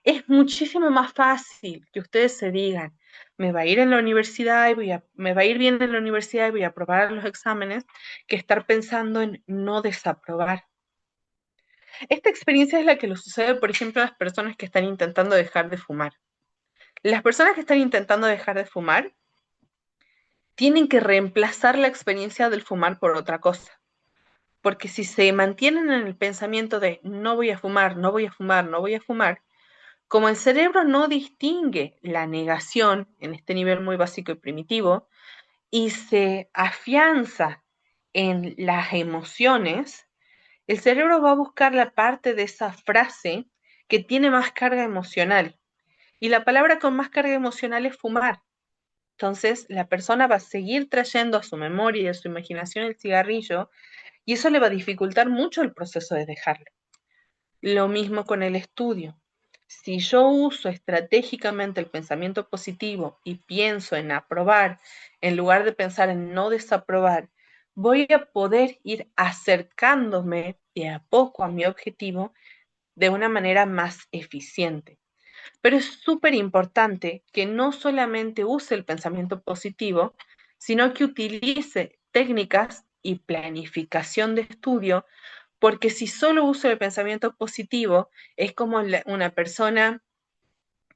Es muchísimo más fácil que ustedes se digan, me va a ir en la universidad y me va a ir bien en la universidad y voy a aprobar los exámenes, que estar pensando en no desaprobar. Esta experiencia es la que le sucede, por ejemplo, a las personas que están intentando dejar de fumar. Las personas que están intentando dejar de fumar tienen que reemplazar la experiencia del fumar por otra cosa. Porque si se mantienen en el pensamiento de no voy a fumar, no voy a fumar, no voy a fumar, como el cerebro no distingue la negación en este nivel muy básico y primitivo y se afianza en las emociones, el cerebro va a buscar la parte de esa frase que tiene más carga emocional. Y la palabra con más carga emocional es fumar. Entonces, la persona va a seguir trayendo a su memoria y a su imaginación el cigarrillo y eso le va a dificultar mucho el proceso de dejarlo. Lo mismo con el estudio. Si yo uso estratégicamente el pensamiento positivo y pienso en aprobar, en lugar de pensar en no desaprobar, voy a poder ir acercándome de a poco a mi objetivo de una manera más eficiente. Pero es súper importante que no solamente use el pensamiento positivo, sino que utilice técnicas y planificación de estudio, porque si solo uso el pensamiento positivo, es como una persona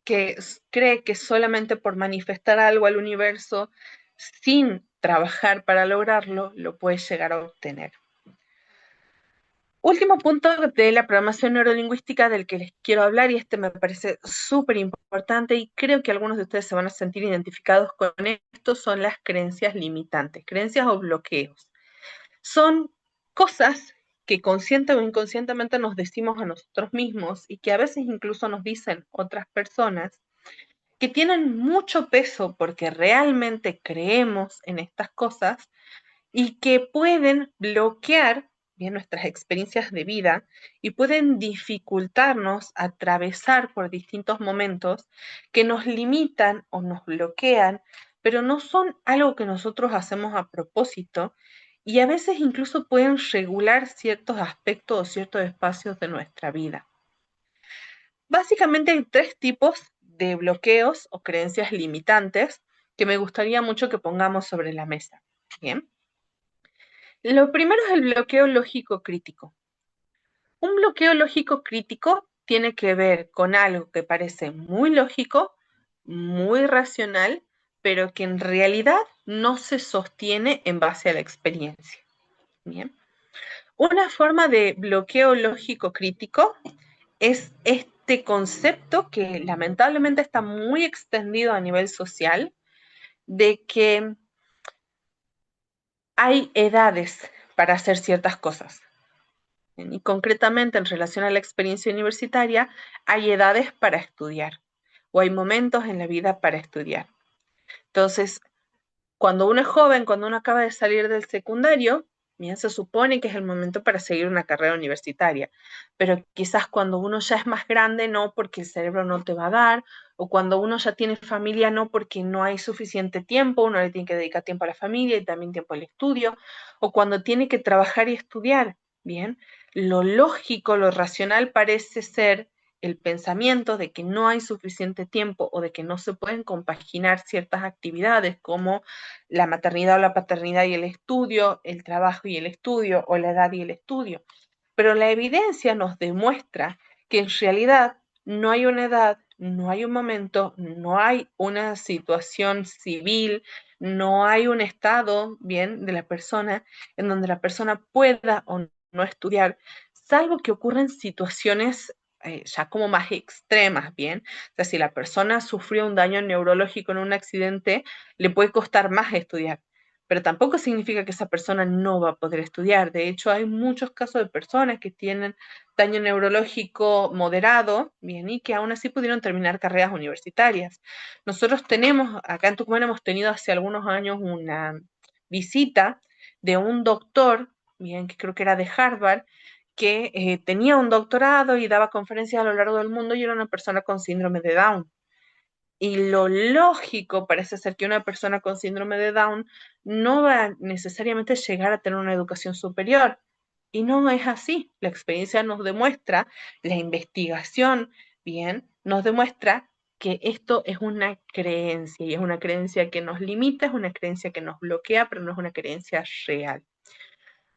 que cree que solamente por manifestar algo al universo, sin trabajar para lograrlo, lo puede llegar a obtener. Último punto de la programación neurolingüística del que les quiero hablar, y este me parece súper importante y creo que algunos de ustedes se van a sentir identificados con esto, son las creencias limitantes, creencias o bloqueos. Son cosas que consciente o inconscientemente nos decimos a nosotros mismos y que a veces incluso nos dicen otras personas, que tienen mucho peso porque realmente creemos en estas cosas y que pueden bloquear bien nuestras experiencias de vida y pueden dificultarnos atravesar por distintos momentos que nos limitan o nos bloquean, pero no son algo que nosotros hacemos a propósito y a veces incluso pueden regular ciertos aspectos o ciertos espacios de nuestra vida. Básicamente hay tres tipos de bloqueos o creencias limitantes que me gustaría mucho que pongamos sobre la mesa. Bien. Lo primero es el bloqueo lógico crítico. Un bloqueo lógico crítico tiene que ver con algo que parece muy lógico, muy racional, pero que en realidad no se sostiene en base a la experiencia. Bien. Una forma de bloqueo lógico crítico es este concepto que lamentablemente está muy extendido a nivel social, de que hay edades para hacer ciertas cosas. Y concretamente en relación a la experiencia universitaria, hay edades para estudiar o hay momentos en la vida para estudiar. Entonces, cuando uno es joven, cuando uno acaba de salir del secundario, bien, se supone que es el momento para seguir una carrera universitaria, pero quizás cuando uno ya es más grande, no, porque el cerebro no te va a dar, o cuando uno ya tiene familia, no, porque no hay suficiente tiempo, uno le tiene que dedicar tiempo a la familia y también tiempo al estudio, o cuando tiene que trabajar y estudiar, bien, lo lógico, lo racional parece ser el pensamiento de que no hay suficiente tiempo o de que no se pueden compaginar ciertas actividades como la maternidad o la paternidad y el estudio, el trabajo y el estudio, o la edad y el estudio. Pero la evidencia nos demuestra que en realidad no hay una edad, no hay un momento, no hay una situación civil, no hay un estado, bien, de la persona en donde la persona pueda o no estudiar, salvo que ocurren situaciones ya como más extremas, ¿bien? O sea, si la persona sufrió un daño neurológico en un accidente, le puede costar más estudiar, pero tampoco significa que esa persona no va a poder estudiar. De hecho, hay muchos casos de personas que tienen daño neurológico moderado, bien, y que aún así pudieron terminar carreras universitarias. Nosotros tenemos, acá en Tucumán hemos tenido hace algunos años una visita de un doctor, bien, que creo que era de Harvard, que tenía un doctorado y daba conferencias a lo largo del mundo y era una persona con síndrome de Down. Y lo lógico parece ser que una persona con síndrome de Down no va a necesariamente llegar a tener una educación superior. Y no es así. La experiencia nos demuestra, la investigación, bien, nos demuestra que esto es una creencia y es una creencia que nos limita, es una creencia que nos bloquea, pero no es una creencia real.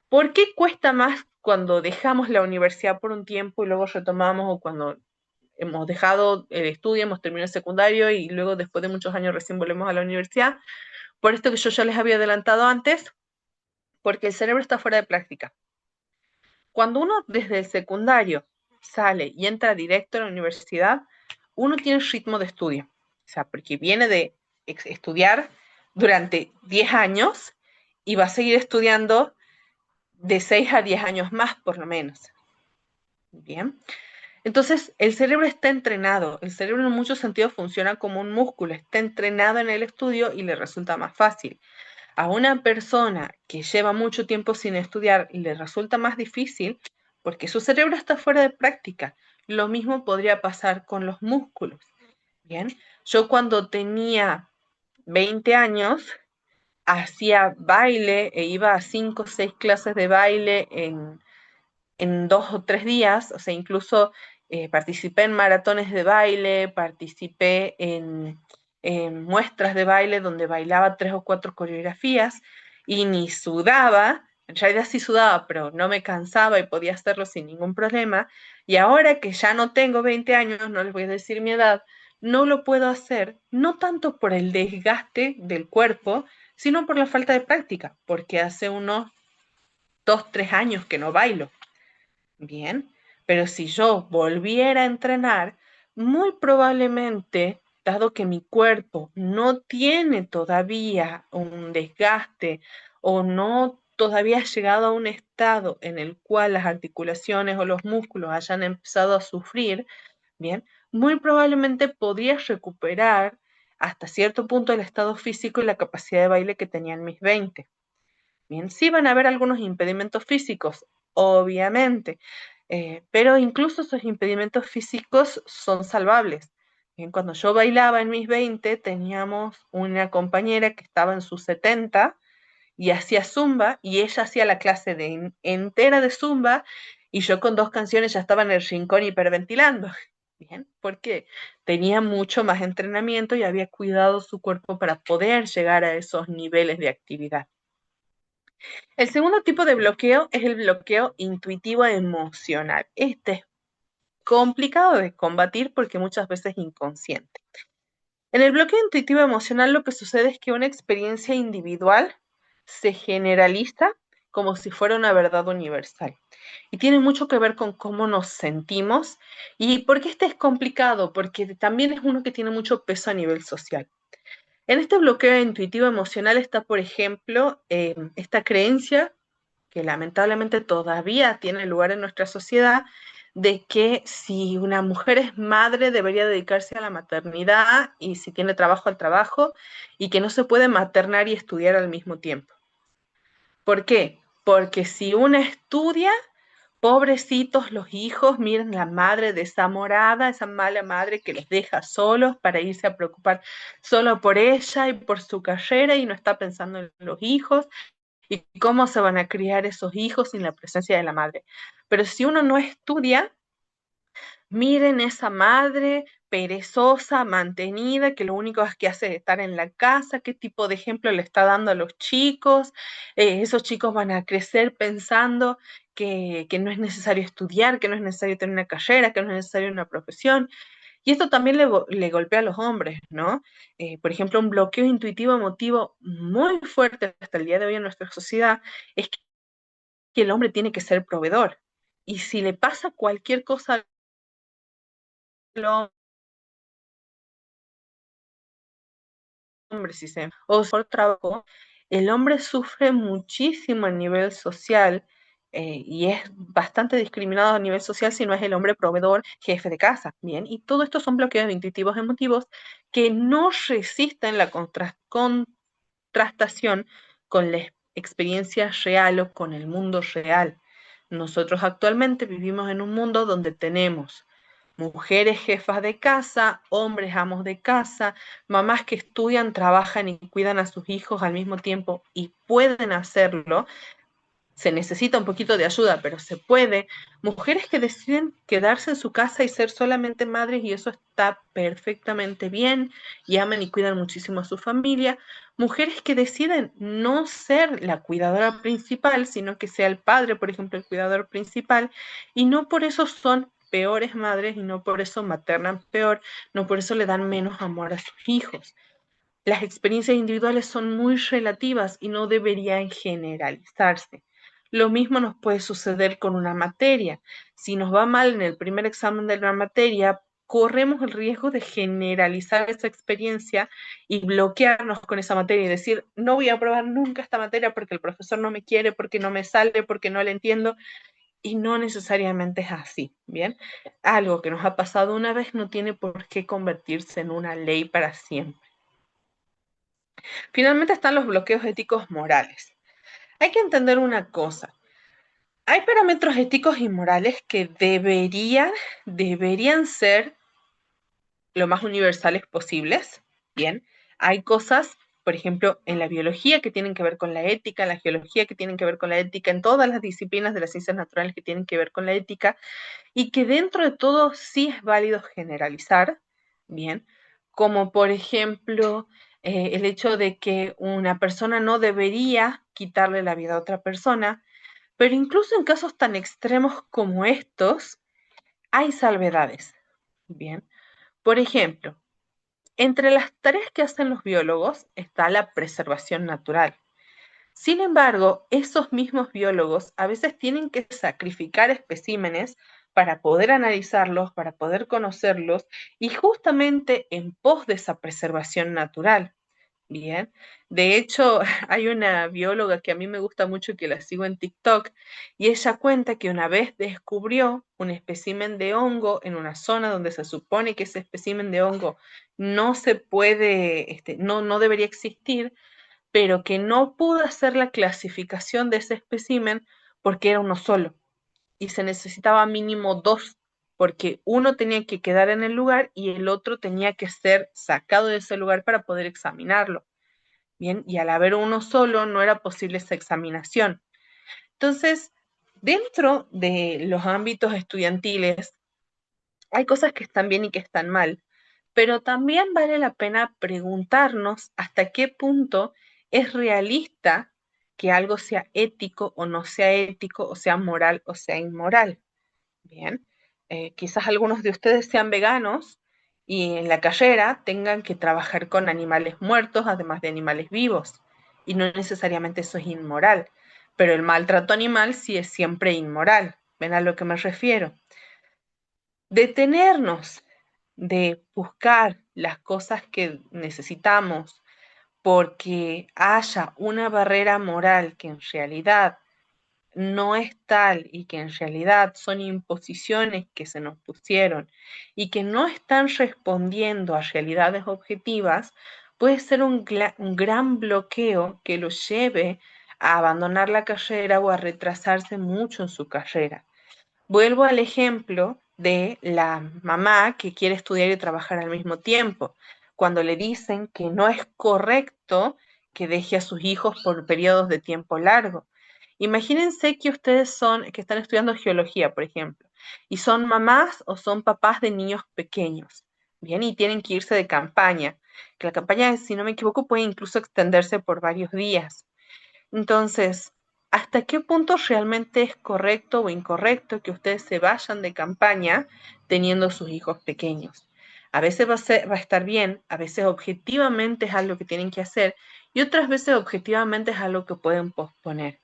¿Por qué cuesta más cuando dejamos la universidad por un tiempo y luego retomamos, o cuando hemos dejado el estudio, hemos terminado el secundario y luego después de muchos años recién volvemos a la universidad? Por esto que yo ya les había adelantado antes, porque el cerebro está fuera de práctica. Cuando uno desde el secundario sale y entra directo a la universidad, uno tiene ritmo de estudio. O sea, porque viene de estudiar durante 10 años y va a seguir estudiando de 6 a 10 años más, por lo menos. Bien. Entonces, el cerebro está entrenado. El cerebro en muchos sentidos funciona como un músculo. Está entrenado en el estudio y le resulta más fácil. a una persona que lleva mucho tiempo sin estudiar le resulta más difícil porque su cerebro está fuera de práctica. Lo mismo podría pasar con los músculos. Bien, yo cuando tenía 20 años hacía baile e iba a 5 o 6 clases de baile en 2 o 3 días, o sea, incluso participé en maratones de baile, participé en muestras de baile donde bailaba 3 o 4 coreografías y ni sudaba, en realidad sí sudaba, pero no me cansaba y podía hacerlo sin ningún problema. Y ahora que ya no tengo 20 años, no les voy a decir mi edad, no lo puedo hacer, no tanto por el desgaste del cuerpo, sino por la falta de práctica, porque hace unos 2, 3 años que no bailo. Bien, pero si yo volviera a entrenar, muy probablemente, dado que mi cuerpo no tiene todavía un desgaste o no todavía ha llegado a un estado en el cual las articulaciones o los músculos hayan empezado a sufrir, bien, muy probablemente podría recuperar hasta cierto punto el estado físico y la capacidad de baile que tenía en mis 20. Bien, sí van a haber algunos impedimentos físicos, obviamente, pero incluso esos impedimentos físicos son salvables. Bien, cuando yo bailaba en mis 20, teníamos una compañera que estaba en sus 70 y hacía zumba, y ella hacía la clase entera de zumba, y yo con 2 canciones ya estaba en el rincón hiperventilando. Bien, porque tenía mucho más entrenamiento y había cuidado su cuerpo para poder llegar a esos niveles de actividad. El segundo tipo de bloqueo es el bloqueo intuitivo emocional. Este es complicado de combatir porque muchas veces es inconsciente. En el bloqueo intuitivo emocional lo que sucede es que una experiencia individual se generaliza como si fuera una verdad universal. Y tiene mucho que ver con cómo nos sentimos. ¿Y por qué este es complicado? Porque también es uno que tiene mucho peso a nivel social. En este bloqueo intuitivo emocional está, por ejemplo, esta creencia que lamentablemente todavía tiene lugar en nuestra sociedad, de que si una mujer es madre debería dedicarse a la maternidad y si tiene trabajo al trabajo y que no se puede maternar y estudiar al mismo tiempo. ¿Por qué? Porque si una estudia, pobrecitos los hijos, miren la madre desamorada, esa mala madre que los deja solos para irse a preocupar solo por ella y por su carrera y no está pensando en los hijos y cómo se van a criar esos hijos sin la presencia de la madre. Pero si uno no estudia, miren esa madre perezosa, mantenida, que lo único que hace es estar en la casa, qué tipo de ejemplo le está dando a los chicos. Esos chicos van a crecer pensando que no es necesario estudiar, que no es necesario tener una carrera, que no es necesario una profesión. Y esto también le golpea a los hombres, ¿no? Por ejemplo, un bloqueo intuitivo emotivo muy fuerte hasta el día de hoy en nuestra sociedad es que el hombre tiene que ser proveedor. Y si le pasa cualquier cosa al hombre, si se o por trabajo, el hombre sufre muchísimo a nivel social y es bastante discriminado a nivel social si no es el hombre proveedor, jefe de casa, ¿bien? Y todo esto son bloqueos intuitivos emotivos que no resisten la contrastación con la experiencia real o con el mundo real. Nosotros actualmente vivimos en un mundo donde tenemos mujeres jefas de casa, hombres amos de casa, mamás que estudian, trabajan y cuidan a sus hijos al mismo tiempo y pueden hacerlo. Se necesita un poquito de ayuda, pero se puede. Mujeres que deciden quedarse en su casa y ser solamente madres y eso está perfectamente bien y aman y cuidan muchísimo a su familia. Mujeres que deciden no ser la cuidadora principal, sino que sea el padre, por ejemplo, el cuidador principal, y no por eso son peores madres y no por eso maternan peor, no por eso le dan menos amor a sus hijos. Las experiencias individuales son muy relativas y no deberían generalizarse. Lo mismo nos puede suceder con una materia. Si nos va mal en el primer examen de la materia, corremos el riesgo de generalizar esa experiencia y bloquearnos con esa materia y decir, no voy a aprobar nunca esta materia porque el profesor no me quiere, porque no me sale, porque no la entiendo. Y no necesariamente es así, ¿bien? Algo que nos ha pasado una vez no tiene por qué convertirse en una ley para siempre. Finalmente están los bloqueos éticos morales. Hay que entender una cosa. Hay parámetros éticos y morales que deberían ser lo más universales posibles. Bien, hay cosas, por ejemplo, en la biología que tienen que ver con la ética, en la geología que tienen que ver con la ética, en todas las disciplinas de las ciencias naturales que tienen que ver con la ética, y que dentro de todo sí es válido generalizar, bien, como por ejemplo el hecho de que una persona no debería quitarle la vida a otra persona, pero incluso en casos tan extremos como estos, hay salvedades, bien. Por ejemplo, entre las tareas que hacen los biólogos está la preservación natural. Sin embargo, esos mismos biólogos a veces tienen que sacrificar especímenes para poder analizarlos, para poder conocerlos y justamente en pos de esa preservación natural. Bien, de hecho hay una bióloga que a mí me gusta mucho y que la sigo en TikTok y ella cuenta que una vez descubrió un espécimen de hongo en una zona donde se supone que ese espécimen de hongo no se puede, no debería existir, pero que no pudo hacer la clasificación de ese espécimen porque era uno solo y se necesitaba mínimo dos, porque uno tenía que quedar en el lugar y el otro tenía que ser sacado de ese lugar para poder examinarlo. Bien, y al haber uno solo no era posible esa examinación. Entonces, dentro de los ámbitos estudiantiles hay cosas que están bien y que están mal, pero también vale la pena preguntarnos hasta qué punto es realista que algo sea ético o no sea ético, o sea moral o sea inmoral. Bien, quizás algunos de ustedes sean veganos y en la carrera tengan que trabajar con animales muertos, además de animales vivos, y no necesariamente eso es inmoral, pero el maltrato animal sí es siempre inmoral. ¿Ven a lo que me refiero? Detenernos de buscar las cosas que necesitamos porque haya una barrera moral que en realidad no es tal y que en realidad son imposiciones que se nos pusieron y que no están respondiendo a realidades objetivas, puede ser un gran bloqueo que lo lleve a abandonar la carrera o a retrasarse mucho en su carrera. Vuelvo al ejemplo de la mamá que quiere estudiar y trabajar al mismo tiempo, cuando le dicen que no es correcto que deje a sus hijos por periodos de tiempo largo. Imagínense que ustedes que están estudiando geología, por ejemplo, y son mamás o son papás de niños pequeños, bien, y tienen que irse de campaña, que la campaña, si no me equivoco, puede incluso extenderse por varios días. Entonces, ¿hasta qué punto realmente es correcto o incorrecto que ustedes se vayan de campaña teniendo sus hijos pequeños? A veces va a estar bien, a veces objetivamente es algo que tienen que hacer y otras veces objetivamente es algo que pueden posponer.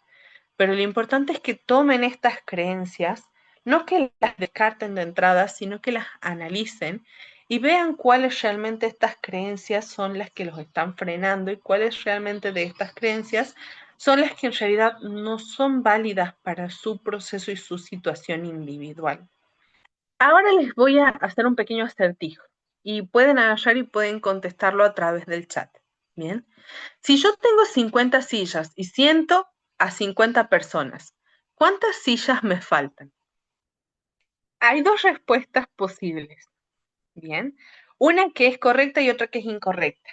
Pero lo importante es que tomen estas creencias, no que las descarten de entrada, sino que las analicen y vean cuáles realmente estas creencias son las que los están frenando y cuáles realmente de estas creencias son las que en realidad no son válidas para su proceso y su situación individual. Ahora les voy a hacer un pequeño acertijo y pueden agarrar y pueden contestarlo a través del chat. Bien. Si yo tengo 50 sillas y siento a 50 personas, ¿cuántas sillas me faltan? Hay dos respuestas posibles, ¿bien? Una que es correcta y otra que es incorrecta.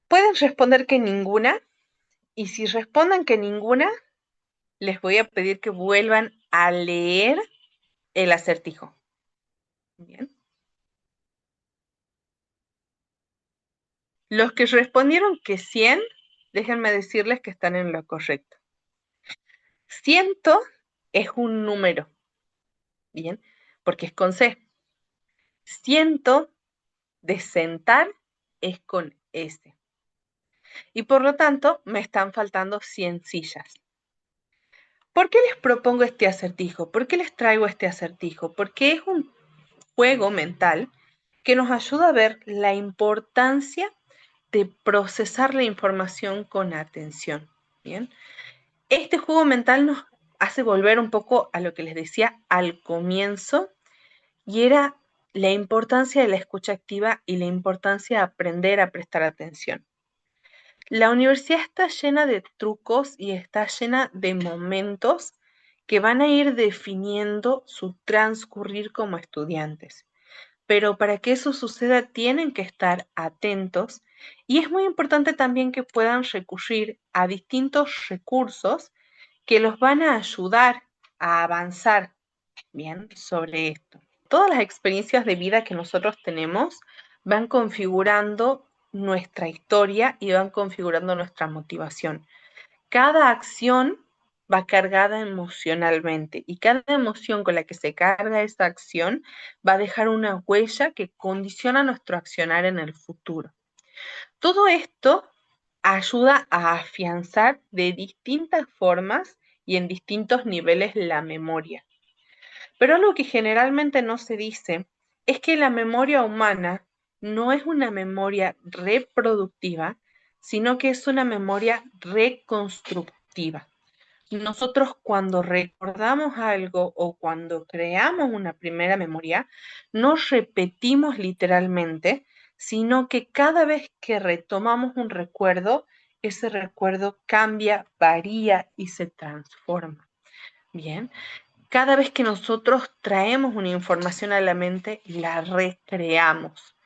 Pueden responder que ninguna, y si responden que ninguna, les voy a pedir que vuelvan a leer el acertijo. Bien. Los que respondieron que 100, déjenme decirles que están en lo correcto. 100 es un número, ¿bien? Porque es con C. 100 de sentar es con S. Y por lo tanto, me están faltando 100 sillas. ¿Por qué les propongo este acertijo? ¿Por qué les traigo este acertijo? Porque es un juego mental que nos ayuda a ver la importancia de procesar la información con atención. Bien, este juego mental nos hace volver un poco a lo que les decía al comienzo y era la importancia de la escucha activa y la importancia de aprender a prestar atención. La universidad está llena de trucos y está llena de momentos que van a ir definiendo su transcurrir como estudiantes. Pero para que eso suceda tienen que estar atentos y es muy importante también que puedan recurrir a distintos recursos que los van a ayudar a avanzar bien sobre esto. Todas las experiencias de vida que nosotros tenemos van configurando nuestra historia y van configurando nuestra motivación. Cada acción va cargada emocionalmente y cada emoción con la que se carga esa acción va a dejar una huella que condiciona nuestro accionar en el futuro. Todo esto ayuda a afianzar de distintas formas y en distintos niveles la memoria. Pero algo que generalmente no se dice es que la memoria humana no es una memoria reproductiva, sino que es una memoria reconstructiva. Nosotros cuando recordamos algo o cuando creamos una primera memoria, no repetimos literalmente, sino que cada vez que retomamos un recuerdo, ese recuerdo cambia, varía y se transforma. Bien, cada vez que nosotros traemos una información a la mente, la recreamos.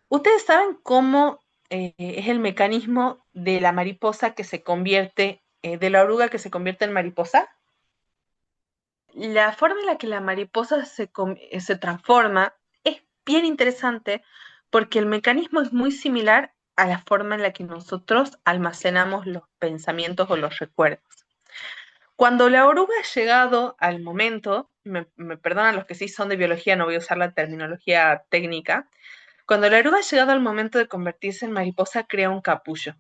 ¿Ustedes saben cómo es el mecanismo de la mariposa que se convierte, de la oruga que se convierte en mariposa? La forma en la que la mariposa se transforma es bien interesante porque el mecanismo es muy similar a la forma en la que nosotros almacenamos los pensamientos o los recuerdos. Cuando la oruga ha llegado al momento, me perdonan los que sí son de biología, no voy a usar la terminología técnica, cuando la oruga ha llegado al momento de convertirse en mariposa, crea un capullo.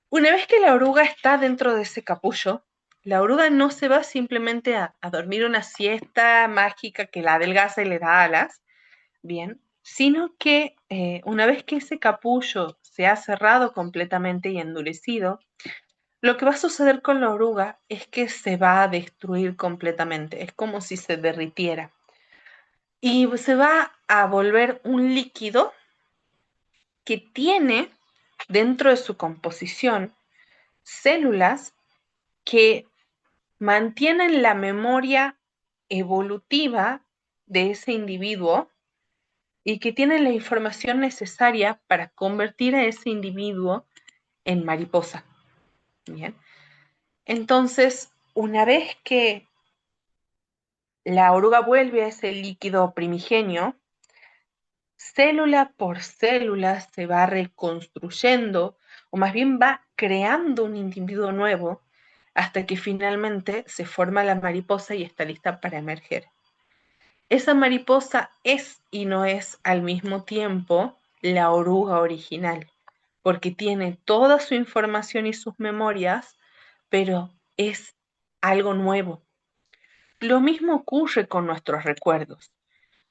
Una vez que la oruga está dentro de ese capullo, la oruga no se va simplemente a dormir una siesta mágica que la adelgaza y le da alas, bien, sino que una vez que ese capullo se ha cerrado completamente y endurecido, lo que va a suceder con la oruga es que se va a destruir completamente, es como si se derritiera. Y se va a volver un líquido que tiene dentro de su composición células que mantienen la memoria evolutiva de ese individuo y que tienen la información necesaria para convertir a ese individuo en mariposa. Bien. Entonces, una vez que la oruga vuelve a ese líquido primigenio, célula por célula se va reconstruyendo, o más bien va creando un individuo nuevo, hasta que finalmente se forma la mariposa y está lista para emerger. Esa mariposa es y no es al mismo tiempo la oruga original, porque tiene toda su información y sus memorias, pero es algo nuevo. Lo mismo ocurre con nuestros recuerdos.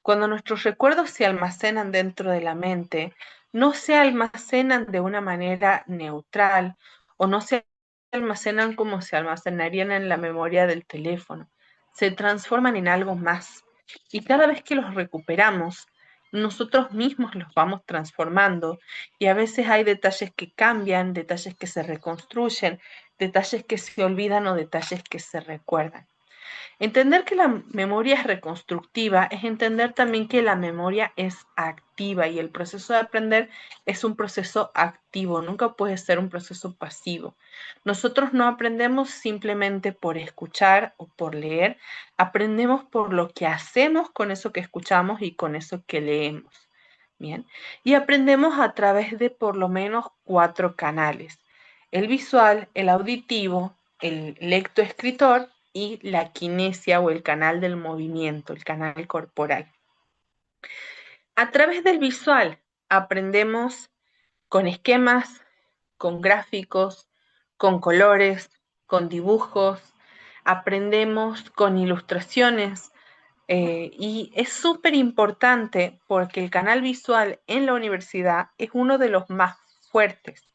Cuando nuestros recuerdos se almacenan dentro de la mente, no se almacenan de una manera neutral o no se almacenan como se almacenarían en la memoria del teléfono. Se transforman en algo más. Y cada vez que los recuperamos, nosotros mismos los vamos transformando y a veces hay detalles que cambian, detalles que se reconstruyen, detalles que se olvidan o detalles que se recuerdan. Entender que la memoria es reconstructiva es entender también que la memoria es activa y el proceso de aprender es un proceso activo, nunca puede ser un proceso pasivo. Nosotros no aprendemos simplemente por escuchar o por leer, aprendemos por lo que hacemos con eso que escuchamos y con eso que leemos. Bien, y aprendemos a través de por lo menos 4 canales: el visual, el auditivo, el lectoescritor y la kinesia o el canal del movimiento, el canal corporal. A través del visual aprendemos con esquemas, con gráficos, con colores, con dibujos, aprendemos con ilustraciones y es súper importante porque el canal visual en la universidad es uno de los más fuertes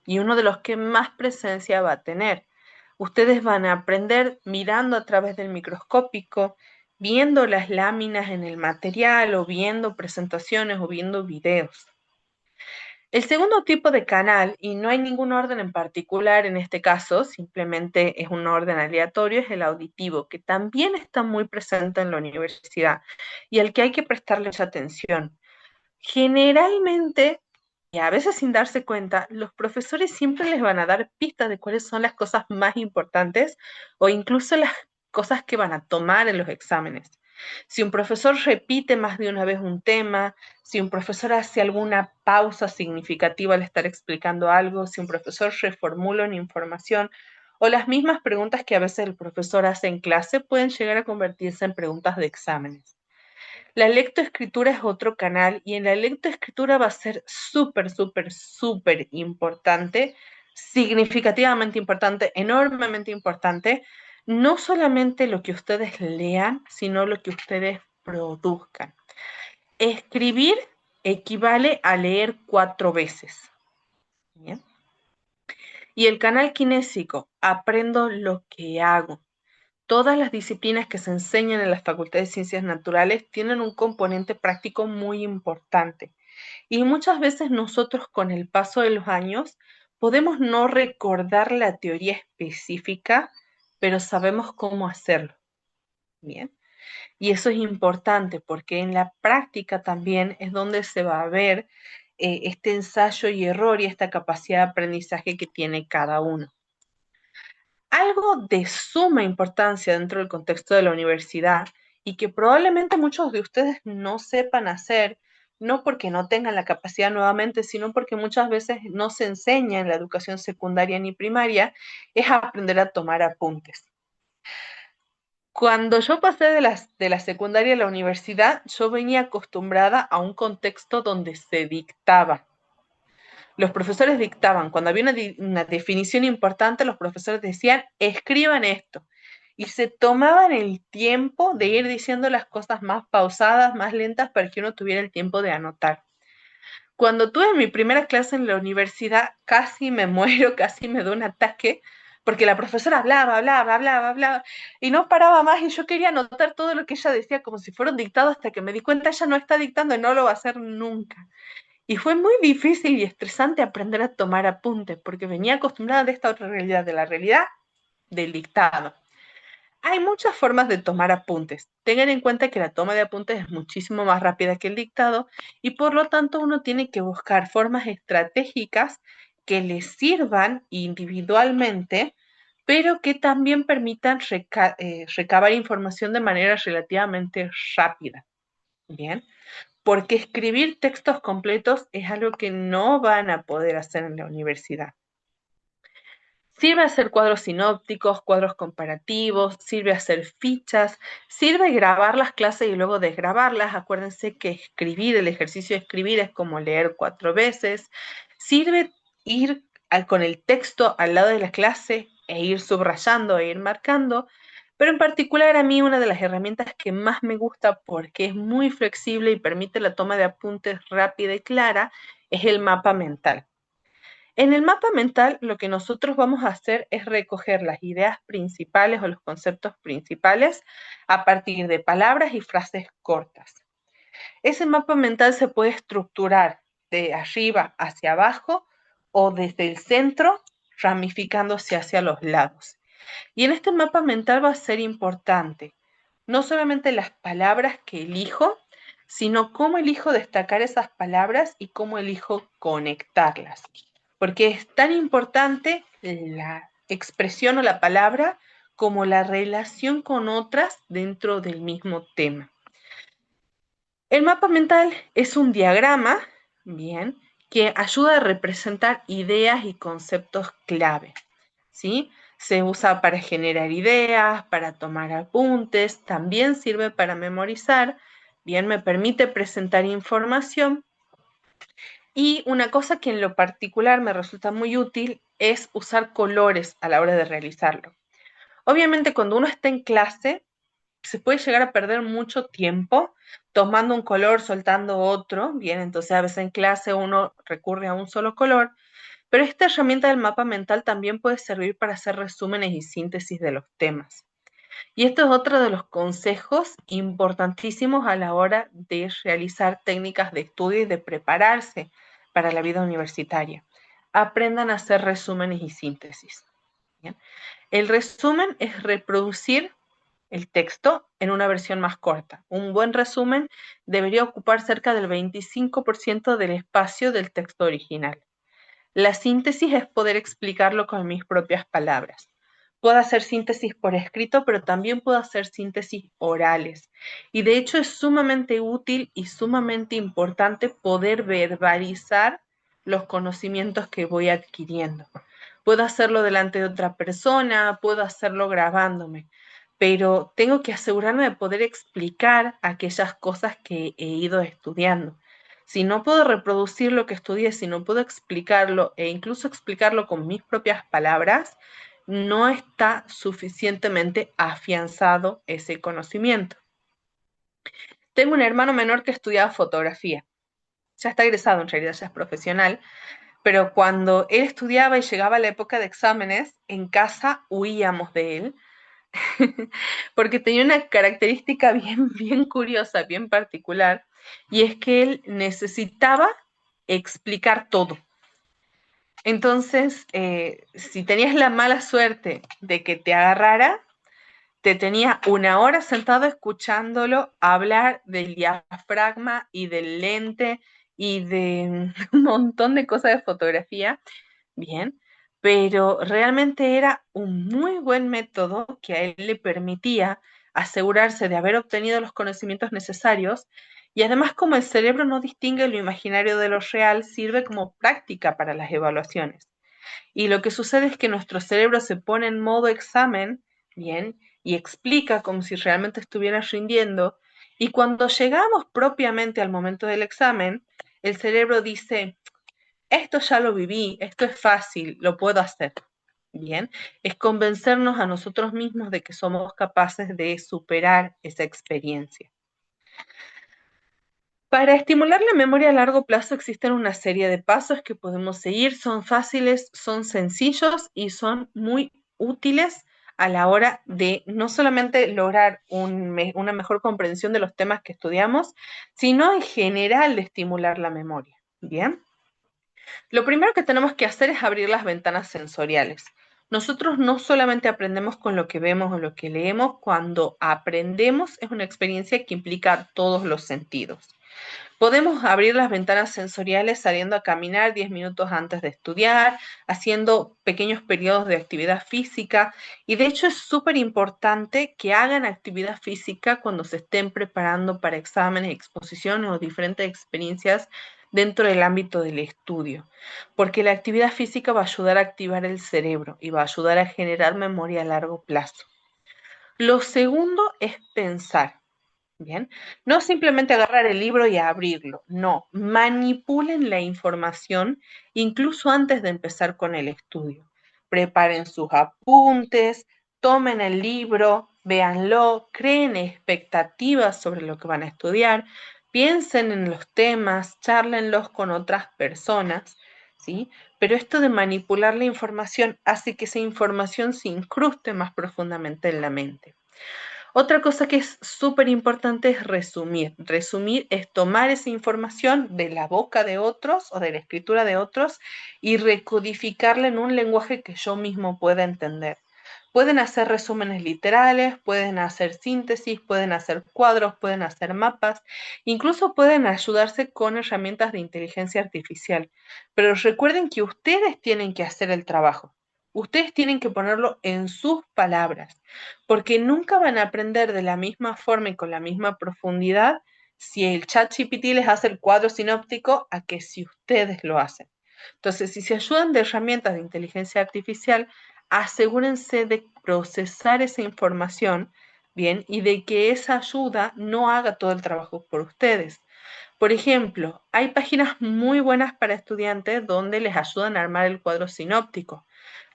y uno de los que más presencia va a tener. Ustedes van a aprender mirando a través del microscópico, viendo las láminas en el material o viendo presentaciones o viendo videos. El segundo tipo de canal, y no hay ningún orden en particular en este caso, simplemente es un orden aleatorio, es el auditivo, que también está muy presente en la universidad y al que hay que prestarle mucha atención. Generalmente, y a veces sin darse cuenta, los profesores siempre les van a dar pistas de cuáles son las cosas más importantes o incluso las cosas que van a tomar en los exámenes. Si un profesor repite más de una vez un tema, si un profesor hace alguna pausa significativa al estar explicando algo, si un profesor reformula una información o las mismas preguntas que a veces el profesor hace en clase pueden llegar a convertirse en preguntas de exámenes. La lectoescritura es otro canal y en la lectoescritura va a ser súper, súper, súper importante, significativamente importante, enormemente importante, no solamente lo que ustedes lean, sino lo que ustedes produzcan. Escribir equivale a leer 4 veces. ¿Bien? Y el canal kinésico, aprendo lo que hago. Todas las disciplinas que se enseñan en la Facultad de Ciencias Naturales tienen un componente práctico muy importante. Y muchas veces nosotros con el paso de los años podemos no recordar la teoría específica, pero sabemos cómo hacerlo. Bien. Y eso es importante porque en la práctica también es donde se va a ver este ensayo y error y esta capacidad de aprendizaje que tiene cada uno. Algo de suma importancia dentro del contexto de la universidad y que probablemente muchos de ustedes no sepan hacer, no porque no tengan la capacidad nuevamente, sino porque muchas veces no se enseña en la educación secundaria ni primaria, es aprender a tomar apuntes. Cuando yo pasé de la secundaria a la universidad, yo venía acostumbrada a un contexto donde se dictaba. Los profesores dictaban, cuando había una definición importante, los profesores decían, escriban esto. Y se tomaban el tiempo de ir diciendo las cosas más pausadas, más lentas, para que uno tuviera el tiempo de anotar. Cuando tuve mi primera clase en la universidad, casi me muero, casi me da un ataque, porque la profesora hablaba, y no paraba más, y yo quería anotar todo lo que ella decía como si fuera un dictado, hasta que me di cuenta, ella no está dictando y no lo va a hacer nunca. Y fue muy difícil y estresante aprender a tomar apuntes, porque venía acostumbrada de esta otra realidad, de la realidad del dictado. Hay muchas formas de tomar apuntes. Tengan en cuenta que la toma de apuntes es muchísimo más rápida que el dictado y por lo tanto uno tiene que buscar formas estratégicas que le sirvan individualmente, pero que también permitan recabar información de manera relativamente rápida. Bien, porque escribir textos completos es algo que no van a poder hacer en la universidad. Sirve hacer cuadros sinópticos, cuadros comparativos, sirve hacer fichas, sirve grabar las clases y luego desgrabarlas. Acuérdense que escribir, el ejercicio de escribir es como leer 4 veces. Sirve ir con el texto al lado de la clase e ir subrayando e ir marcando. Pero en particular a mí una de las herramientas que más me gusta porque es muy flexible y permite la toma de apuntes rápida y clara es el mapa mental. En el mapa mental lo que nosotros vamos a hacer es recoger las ideas principales o los conceptos principales a partir de palabras y frases cortas. Ese mapa mental se puede estructurar de arriba hacia abajo o desde el centro ramificándose hacia los lados. Y en este mapa mental va a ser importante no solamente las palabras que elijo, sino cómo elijo destacar esas palabras y cómo elijo conectarlas. Porque es tan importante la expresión o la palabra como la relación con otras dentro del mismo tema. El mapa mental es un diagrama, bien, que ayuda a representar ideas y conceptos clave, ¿sí? Se usa para generar ideas, para tomar apuntes, también sirve para memorizar, bien, me permite presentar información. Y una cosa que en lo particular me resulta muy útil es usar colores a la hora de realizarlo. Obviamente cuando uno está en clase, se puede llegar a perder mucho tiempo tomando un color, soltando otro, bien, entonces a veces en clase uno recurre a un solo color, pero esta herramienta del mapa mental también puede servir para hacer resúmenes y síntesis de los temas. Y esto es otro de los consejos importantísimos a la hora de realizar técnicas de estudio y de prepararse para la vida universitaria. Aprendan a hacer resúmenes y síntesis. ¿Bien? El resumen es reproducir el texto en una versión más corta. Un buen resumen debería ocupar cerca del 25% del espacio del texto original. La síntesis es poder explicarlo con mis propias palabras. Puedo hacer síntesis por escrito, pero también puedo hacer síntesis orales. Y de hecho es sumamente útil y sumamente importante poder verbalizar los conocimientos que voy adquiriendo. Puedo hacerlo delante de otra persona, puedo hacerlo grabándome, pero tengo que asegurarme de poder explicar aquellas cosas que he ido estudiando. Si no puedo reproducir lo que estudié, si no puedo explicarlo e incluso explicarlo con mis propias palabras, no está suficientemente afianzado ese conocimiento. Tengo un hermano menor que estudiaba fotografía. Ya está egresado, en realidad ya es profesional, pero cuando él estudiaba y llegaba la época de exámenes, en casa huíamos de él, porque tenía una característica bien curiosa, bien particular, y es que él necesitaba explicar todo. Entonces, si tenías la mala suerte de que te agarrara, te tenía una hora sentado escuchándolo hablar del diafragma y del lente y de un montón de cosas de fotografía, bien, pero realmente era un muy buen método que a él le permitía asegurarse de haber obtenido los conocimientos necesarios y además como el cerebro no distingue lo imaginario de lo real, sirve como práctica para las evaluaciones. Y lo que sucede es que nuestro cerebro se pone en modo examen, bien, y explica como si realmente estuviera rindiendo. Y cuando llegamos propiamente al momento del examen, el cerebro dice, esto ya lo viví, esto es fácil, lo puedo hacer. Bien, es convencernos a nosotros mismos de que somos capaces de superar esa experiencia. Para estimular la memoria a largo plazo existen una serie de pasos que podemos seguir, son fáciles, son sencillos y son muy útiles a la hora de no solamente lograr una mejor comprensión de los temas que estudiamos, sino en general de estimular la memoria. Bien. Lo primero que tenemos que hacer es abrir las ventanas sensoriales. Nosotros no solamente aprendemos con lo que vemos o lo que leemos, cuando aprendemos es una experiencia que implica todos los sentidos. Podemos abrir las ventanas sensoriales saliendo a caminar 10 minutos antes de estudiar, haciendo pequeños periodos de actividad física y de hecho es súper importante que hagan actividad física cuando se estén preparando para exámenes, exposiciones o diferentes experiencias dentro del ámbito del estudio, porque la actividad física va a ayudar a activar el cerebro y va a ayudar a generar memoria a largo plazo. Lo segundo es pensar. Bien, no simplemente agarrar el libro y abrirlo, no, manipulen la información incluso antes de empezar con el estudio. Preparen sus apuntes, tomen el libro, véanlo, creen expectativas sobre lo que van a estudiar, piensen en los temas, charlenlos con otras personas, ¿sí? Pero esto de manipular la información hace que esa información se incruste más profundamente en la mente. Otra cosa que es súper importante es resumir. Resumir es tomar esa información de la boca de otros o de la escritura de otros y recodificarla en un lenguaje que yo mismo pueda entender. Pueden hacer resúmenes literales, pueden hacer síntesis, pueden hacer cuadros, pueden hacer mapas, incluso pueden ayudarse con herramientas de inteligencia artificial. Pero recuerden que ustedes tienen que hacer el trabajo. Ustedes tienen que ponerlo en sus palabras, porque nunca van a aprender de la misma forma y con la misma profundidad si el ChatGPT les hace el cuadro sinóptico a que si ustedes lo hacen. Entonces, si se ayudan de herramientas de inteligencia artificial, asegúrense de procesar esa información, bien, y de que esa ayuda no haga todo el trabajo por ustedes. Por ejemplo, hay páginas muy buenas para estudiantes donde les ayudan a armar el cuadro sinóptico.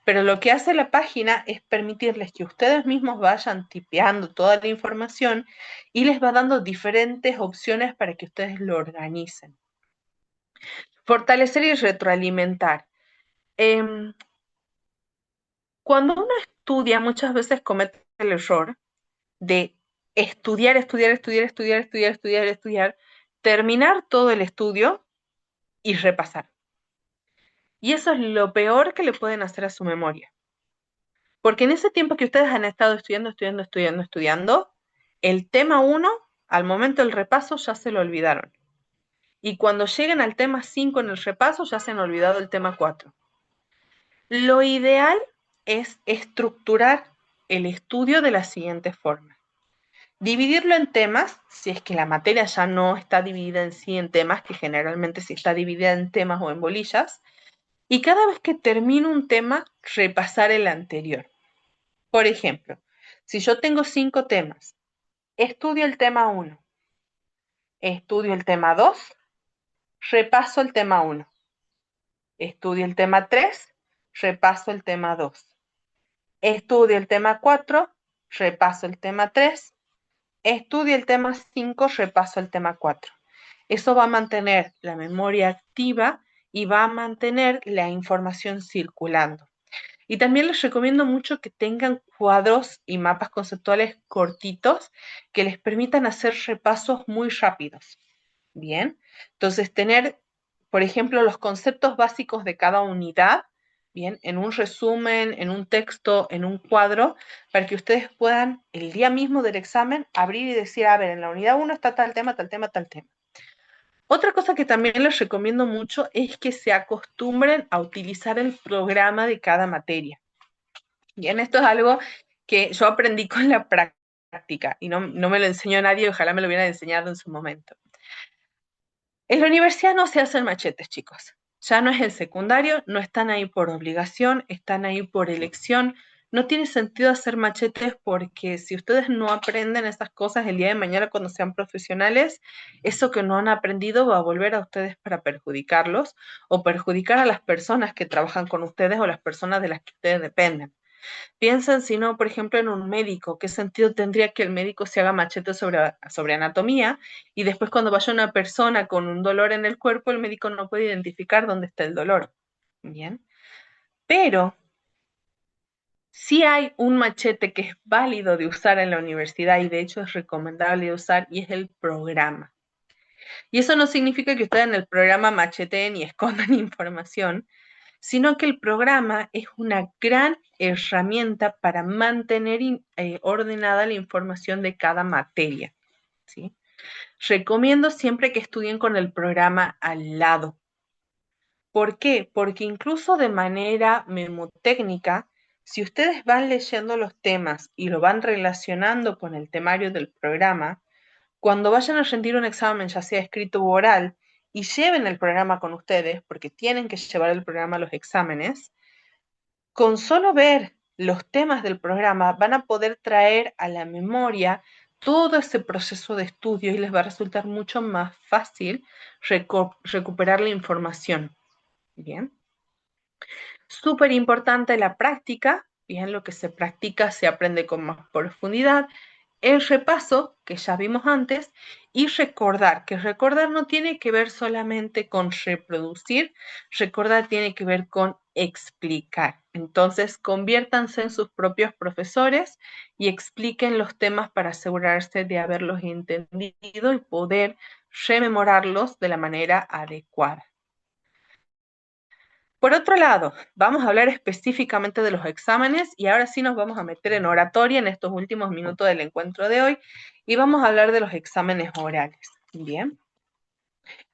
Pero lo que hace la página es permitirles que ustedes mismos vayan tipeando toda la información y les va dando diferentes opciones para que ustedes lo organicen. Fortalecer y retroalimentar. Cuando uno estudia, muchas veces comete el error de estudiar, estudiar, estudiar, estudiar, estudiar, estudiar, estudiar, terminar todo el estudio y repasar. Y eso es lo peor que le pueden hacer a su memoria. Porque en ese tiempo que ustedes han estado estudiando, estudiando, estudiando, estudiando, el tema 1, al momento del repaso, ya se lo olvidaron. Y cuando lleguen al tema 5 en el repaso, ya se han olvidado el tema 4. Lo ideal es estructurar el estudio de la siguiente forma. Dividirlo en temas, si es que la materia ya no está dividida en sí en temas, que generalmente sí está dividida en temas o en bolillas, y cada vez que termino un tema, repasar el anterior. Por ejemplo, si yo tengo 5 temas, estudio el tema 1, estudio el tema 2, repaso el tema 1, estudio el tema 3, repaso el tema 2, estudio el tema 4, repaso el tema 3, estudio el tema 5, repaso el tema 4. Eso va a mantener la memoria activa y va a mantener la información circulando. Y también les recomiendo mucho que tengan cuadros y mapas conceptuales cortitos que les permitan hacer repasos muy rápidos. Bien, entonces tener, por ejemplo, los conceptos básicos de cada unidad, bien, en un resumen, en un texto, en un cuadro, para que ustedes puedan el día mismo del examen abrir y decir, a ver, en la unidad 1 está tal tema, tal tema, tal tema. Otra cosa que también les recomiendo mucho es que se acostumbren a utilizar el programa de cada materia. Bien, esto es algo que yo aprendí con la práctica y no me lo enseñó nadie, ojalá me lo hubiera enseñado en su momento. En la universidad no se hacen machetes, chicos. Ya no es el secundario, no están ahí por obligación, están ahí por elección. No tiene sentido hacer machetes porque si ustedes no aprenden esas cosas el día de mañana cuando sean profesionales, eso que no han aprendido va a volver a ustedes para perjudicarlos o perjudicar a las personas que trabajan con ustedes o las personas de las que ustedes dependen. Piensen, si no, por ejemplo, en un médico. ¿Qué sentido tendría que el médico se haga machete sobre anatomía y después cuando vaya una persona con un dolor en el cuerpo, el médico no puede identificar dónde está el dolor? Bien. Pero sí hay un machete que es válido de usar en la universidad y de hecho es recomendable de usar y es el programa. Y eso no significa que ustedes en el programa macheteen y escondan información, sino que el programa es una gran herramienta para mantener ordenada la información de cada materia, ¿sí? Recomiendo siempre que estudien con el programa al lado. ¿Por qué? Porque incluso de manera memotécnica, si ustedes van leyendo los temas y lo van relacionando con el temario del programa, cuando vayan a rendir un examen, ya sea escrito u oral, y lleven el programa con ustedes, porque tienen que llevar el programa a los exámenes, con solo ver los temas del programa van a poder traer a la memoria todo ese proceso de estudio y les va a resultar mucho más fácil recuperar la información. Bien. Súper importante la práctica. Bien, lo que se practica se aprende con más profundidad. El repaso, que ya vimos antes, y recordar, que recordar no tiene que ver solamente con reproducir, recordar tiene que ver con explicar. Entonces, conviértanse en sus propios profesores y expliquen los temas para asegurarse de haberlos entendido y poder rememorarlos de la manera adecuada. Por otro lado, vamos a hablar específicamente de los exámenes y ahora sí nos vamos a meter en oratoria en estos últimos minutos del encuentro de hoy y vamos a hablar de los exámenes orales. Bien.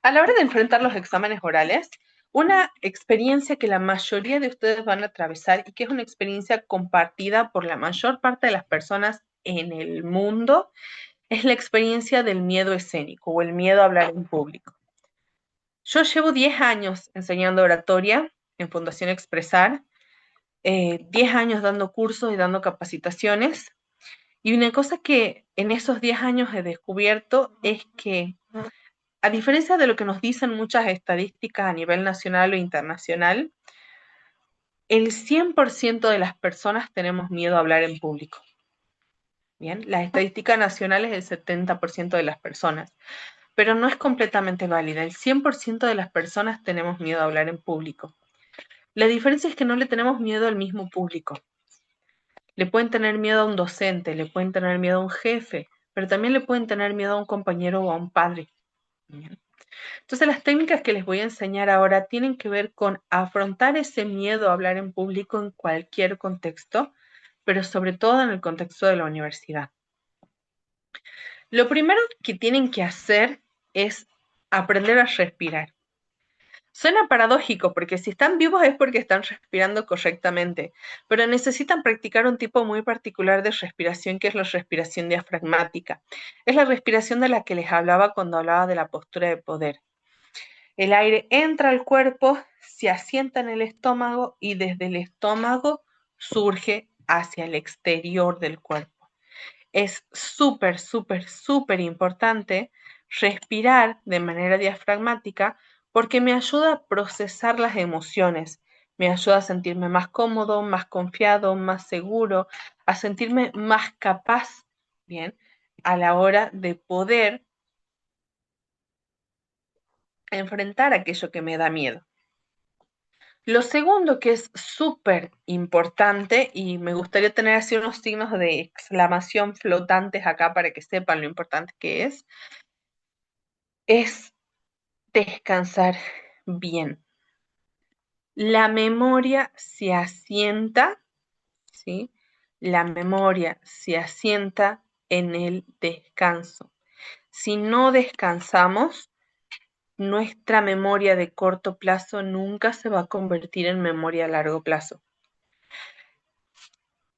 A la hora de enfrentar los exámenes orales, una experiencia que la mayoría de ustedes van a atravesar y que es una experiencia compartida por la mayor parte de las personas en el mundo es la experiencia del miedo escénico o el miedo a hablar en público. Yo llevo 10 años enseñando oratoria en Fundación Expresar, 10 años dando cursos y dando capacitaciones. Y una cosa que en esos 10 años he descubierto es que, a diferencia de lo que nos dicen muchas estadísticas a nivel nacional o internacional, el 100% de las personas tenemos miedo a hablar en público. Bien, la estadística nacional es el 70% de las personas, pero no es completamente válida. El 100% de las personas tenemos miedo a hablar en público. La diferencia es que no le tenemos miedo al mismo público. Le pueden tener miedo a un docente, le pueden tener miedo a un jefe, pero también le pueden tener miedo a un compañero o a un padre. Bien. Entonces las técnicas que les voy a enseñar ahora tienen que ver con afrontar ese miedo a hablar en público en cualquier contexto, pero sobre todo en el contexto de la universidad. Lo primero que tienen que hacer es aprender a respirar. Suena paradójico porque si están vivos es porque están respirando correctamente, pero necesitan practicar un tipo muy particular de respiración que es la respiración diafragmática. Es la respiración de la que les hablaba cuando hablaba de la postura de poder. El aire entra al cuerpo, se asienta en el estómago y desde el estómago surge hacia el exterior del cuerpo. Es súper, súper, súper importante respirar de manera diafragmática porque me ayuda a procesar las emociones, me ayuda a sentirme más cómodo, más confiado, más seguro, a sentirme más capaz, bien, a la hora de poder enfrentar aquello que me da miedo. Lo segundo que es súper importante, y me gustaría tener así unos signos de exclamación flotantes acá para que sepan lo importante que es descansar bien. La memoria se asienta, ¿sí? La memoria se asienta en el descanso. Si no descansamos, nuestra memoria de corto plazo nunca se va a convertir en memoria a largo plazo.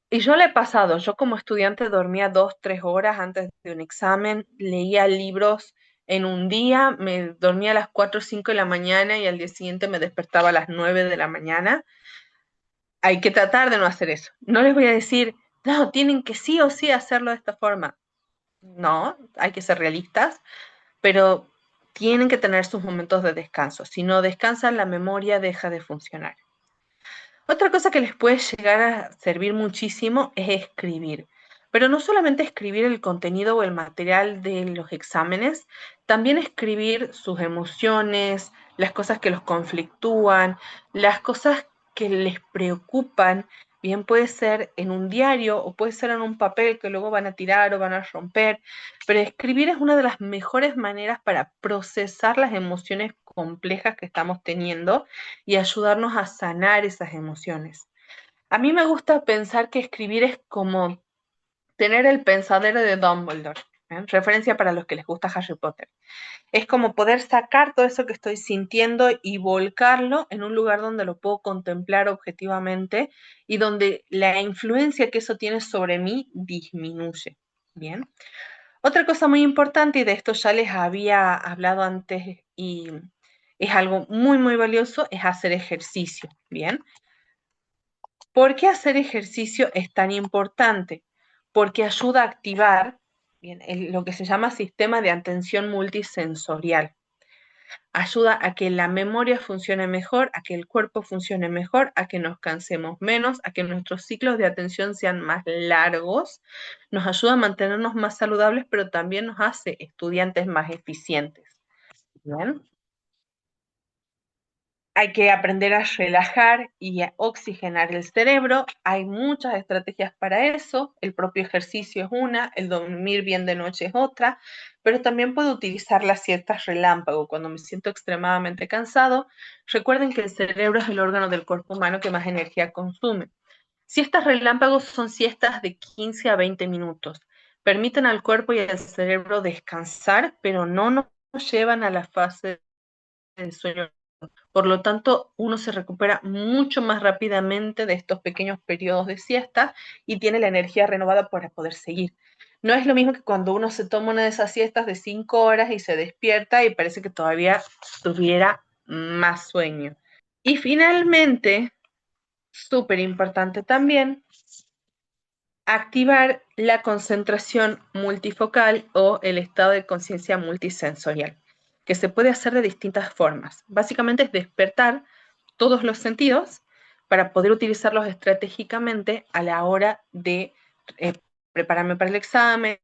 Y yo le he pasado, yo como estudiante dormía 2, 3 horas antes de un examen, leía libros en un día, me dormía a las 4 o 5 de la mañana y al día siguiente me despertaba a las 9 de la mañana. Hay que tratar de no hacer eso. No les voy a decir, no, tienen que sí o sí hacerlo de esta forma. No, hay que ser realistas, pero tienen que tener sus momentos de descanso. Si no descansan, la memoria deja de funcionar. Otra cosa que les puede llegar a servir muchísimo es escribir. Pero no solamente escribir el contenido o el material de los exámenes, también escribir sus emociones, las cosas que los conflictúan, las cosas que les preocupan. Bien puede ser en un diario o puede ser en un papel que luego van a tirar o van a romper, pero escribir es una de las mejores maneras para procesar las emociones complejas que estamos teniendo y ayudarnos a sanar esas emociones. A mí me gusta pensar que escribir es como tener el pensadero de Dumbledore, ¿eh? Referencia para los que les gusta Harry Potter. Es como poder sacar todo eso que estoy sintiendo y volcarlo en un lugar donde lo puedo contemplar objetivamente y donde la influencia que eso tiene sobre mí disminuye. Bien. Otra cosa muy importante, y de esto ya les había hablado antes y es algo muy, muy valioso, es hacer ejercicio. Bien. ¿Por qué hacer ejercicio es tan importante? Porque ayuda a activar bien, lo que se llama sistema de atención multisensorial. Ayuda a que la memoria funcione mejor, a que el cuerpo funcione mejor, a que nos cansemos menos, a que nuestros ciclos de atención sean más largos. Nos ayuda a mantenernos más saludables, pero también nos hace estudiantes más eficientes. Bien. Hay que aprender a relajar y a oxigenar el cerebro. Hay muchas estrategias para eso. El propio ejercicio es una, el dormir bien de noche es otra, pero también puedo utilizar las siestas relámpago. Cuando me siento extremadamente cansado, recuerden que el cerebro es el órgano del cuerpo humano que más energía consume. Siestas relámpagos son siestas de 15 a 20 minutos. Permiten al cuerpo y al cerebro descansar, pero no nos llevan a la fase del sueño. Por lo tanto, uno se recupera mucho más rápidamente de estos pequeños periodos de siesta y tiene la energía renovada para poder seguir. No es lo mismo que cuando uno se toma una de esas siestas de 5 horas y se despierta y parece que todavía tuviera más sueño. Y finalmente, súper importante también, activar la concentración multifocal o el estado de conciencia multisensorial, que se puede hacer de distintas formas. Básicamente es despertar todos los sentidos para poder utilizarlos estratégicamente a la hora de eh, prepararme para el examen,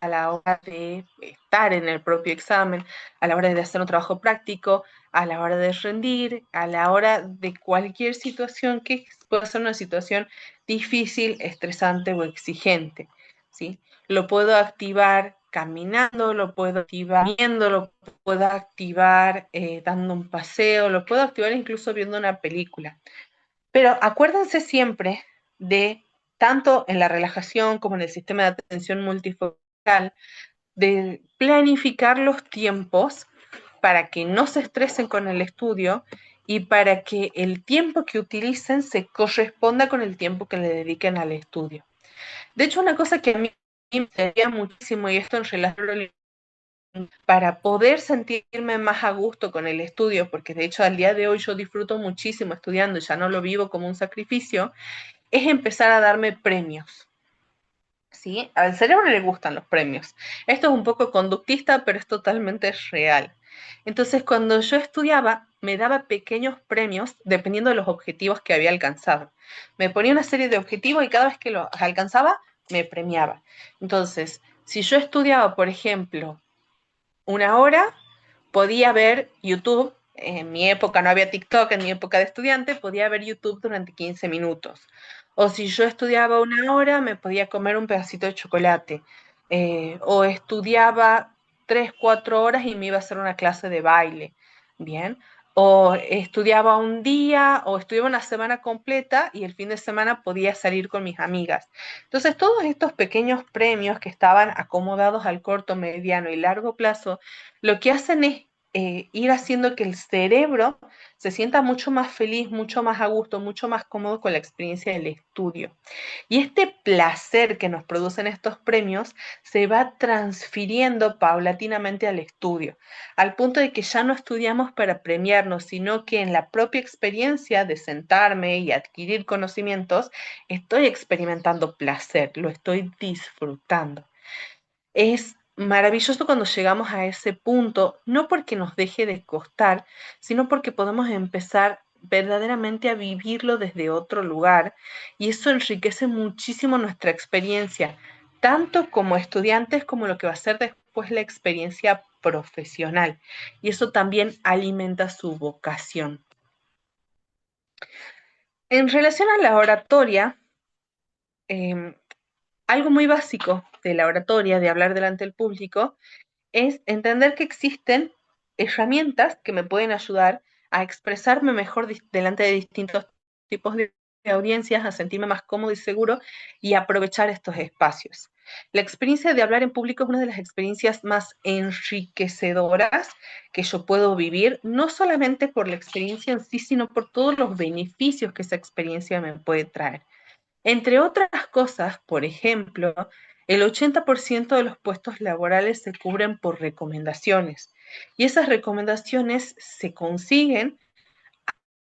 a la hora de estar en el propio examen, a la hora de hacer un trabajo práctico, a la hora de rendir, a la hora de cualquier situación que pueda ser una situación difícil, estresante o exigente, ¿sí? Lo puedo activar caminando, lo puedo activar viendo, lo puedo activar dando un paseo, lo puedo activar incluso viendo una película. Pero acuérdense siempre de, tanto en la relajación como en el sistema de atención multifocal, de planificar los tiempos para que no se estresen con el estudio y para que el tiempo que utilicen se corresponda con el tiempo que le dediquen al estudio. De hecho, una cosa que a mí me gustaría muchísimo, y esto en relación para poder sentirme más a gusto con el estudio, porque de hecho al día de hoy yo disfruto muchísimo estudiando y ya no lo vivo como un sacrificio, es empezar a darme premios. ¿Sí? Al cerebro le gustan los premios. Esto es un poco conductista, pero es totalmente real. Entonces, cuando yo estudiaba, me daba pequeños premios dependiendo de los objetivos que había alcanzado. Me ponía una serie de objetivos y cada vez que los alcanzaba, me premiaba. Entonces, si yo estudiaba, por ejemplo, una hora, podía ver YouTube. En mi época no había TikTok, en mi época de estudiante, podía ver YouTube durante 15 minutos. O si yo estudiaba una hora, me podía comer un pedacito de chocolate. O estudiaba 3, 4 horas y me iba a hacer una clase de baile. Bien. O estudiaba un día o estudiaba una semana completa y el fin de semana podía salir con mis amigas. Entonces, todos estos pequeños premios que estaban acomodados al corto, mediano y largo plazo, lo que hacen es ir haciendo que el cerebro se sienta mucho más feliz, mucho más a gusto, mucho más cómodo con la experiencia del estudio. Y este placer que nos producen estos premios se va transfiriendo paulatinamente al estudio, al punto de que ya no estudiamos para premiarnos, sino que en la propia experiencia de sentarme y adquirir conocimientos, estoy experimentando placer, lo estoy disfrutando. Es maravilloso cuando llegamos a ese punto, no porque nos deje de costar, sino porque podemos empezar verdaderamente a vivirlo desde otro lugar y eso enriquece muchísimo nuestra experiencia, tanto como estudiantes como lo que va a ser después la experiencia profesional. Y eso también alimenta su vocación. En relación a la oratoria, eh, algo muy básico de la oratoria, de hablar delante del público, es entender que existen herramientas que me pueden ayudar a expresarme mejor delante de distintos tipos de audiencias, a sentirme más cómodo y seguro y aprovechar estos espacios. La experiencia de hablar en público es una de las experiencias más enriquecedoras que yo puedo vivir, no solamente por la experiencia en sí, sino por todos los beneficios que esa experiencia me puede traer. Entre otras cosas, por ejemplo, el 80% de los puestos laborales se cubren por recomendaciones y esas recomendaciones se consiguen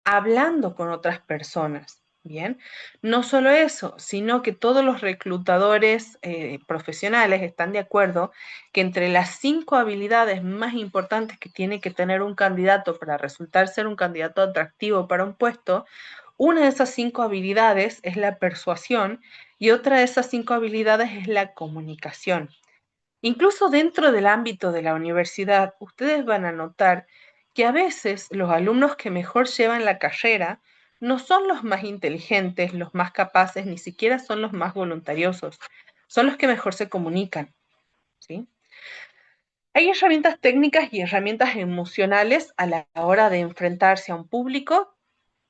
hablando con otras personas. Bien, no solo eso, sino que todos los reclutadores profesionales están de acuerdo que entre las 5 habilidades más importantes que tiene que tener un candidato para resultar ser un candidato atractivo para un puesto, una de esas 5 habilidades es la persuasión y otra de esas 5 habilidades es la comunicación. Incluso dentro del ámbito de la universidad, ustedes van a notar que a veces los alumnos que mejor llevan la carrera no son los más inteligentes, los más capaces, ni siquiera son los más voluntariosos, son los que mejor se comunican, ¿sí? Hay herramientas técnicas y herramientas emocionales a la hora de enfrentarse a un público.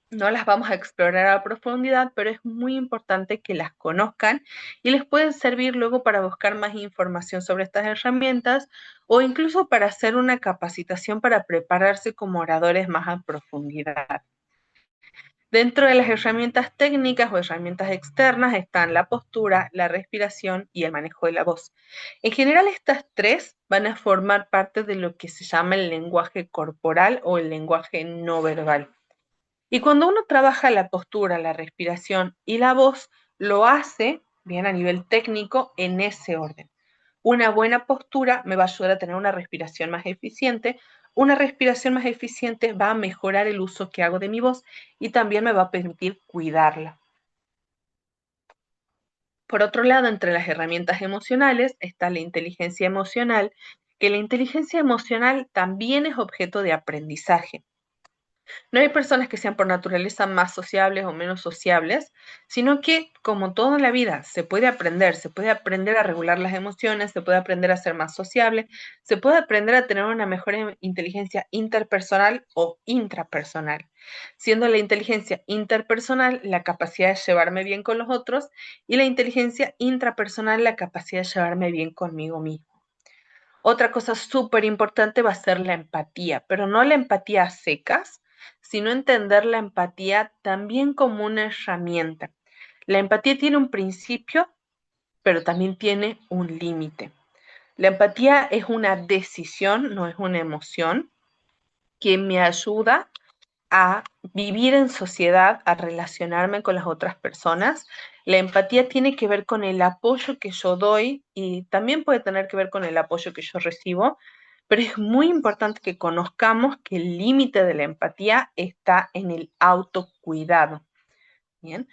No las vamos a explorar a profundidad, pero es muy importante que las conozcan y les pueden servir luego para buscar más información sobre estas herramientas o incluso para hacer una capacitación para prepararse como oradores más a profundidad. Dentro de las herramientas técnicas o herramientas externas están la postura, la respiración y el manejo de la voz. En general, estas tres van a formar parte de lo que se llama el lenguaje corporal o el lenguaje no verbal. Y cuando uno trabaja la postura, la respiración y la voz, lo hace, bien a nivel técnico, en ese orden. Una buena postura me va a ayudar a tener una respiración más eficiente. Una respiración más eficiente va a mejorar el uso que hago de mi voz y también me va a permitir cuidarla. Por otro lado, entre las herramientas emocionales está la inteligencia emocional, que la inteligencia emocional también es objeto de aprendizaje. No hay personas que sean por naturaleza más sociables o menos sociables, sino que, como todo en la vida, se puede aprender a regular las emociones, se puede aprender a ser más sociable, se puede aprender a tener una mejor inteligencia interpersonal o intrapersonal, siendo la inteligencia interpersonal la capacidad de llevarme bien con los otros y la inteligencia intrapersonal la capacidad de llevarme bien conmigo mismo. Otra cosa súper importante va a ser la empatía, pero no la empatía a secas, sino entender la empatía también como una herramienta. La empatía tiene un principio, pero también tiene un límite. La empatía es una decisión, no es una emoción, que me ayuda a vivir en sociedad, a relacionarme con las otras personas. La empatía tiene que ver con el apoyo que yo doy y también puede tener que ver con el apoyo que yo recibo, pero es muy importante que conozcamos que el límite de la empatía está en el autocuidado. Bien,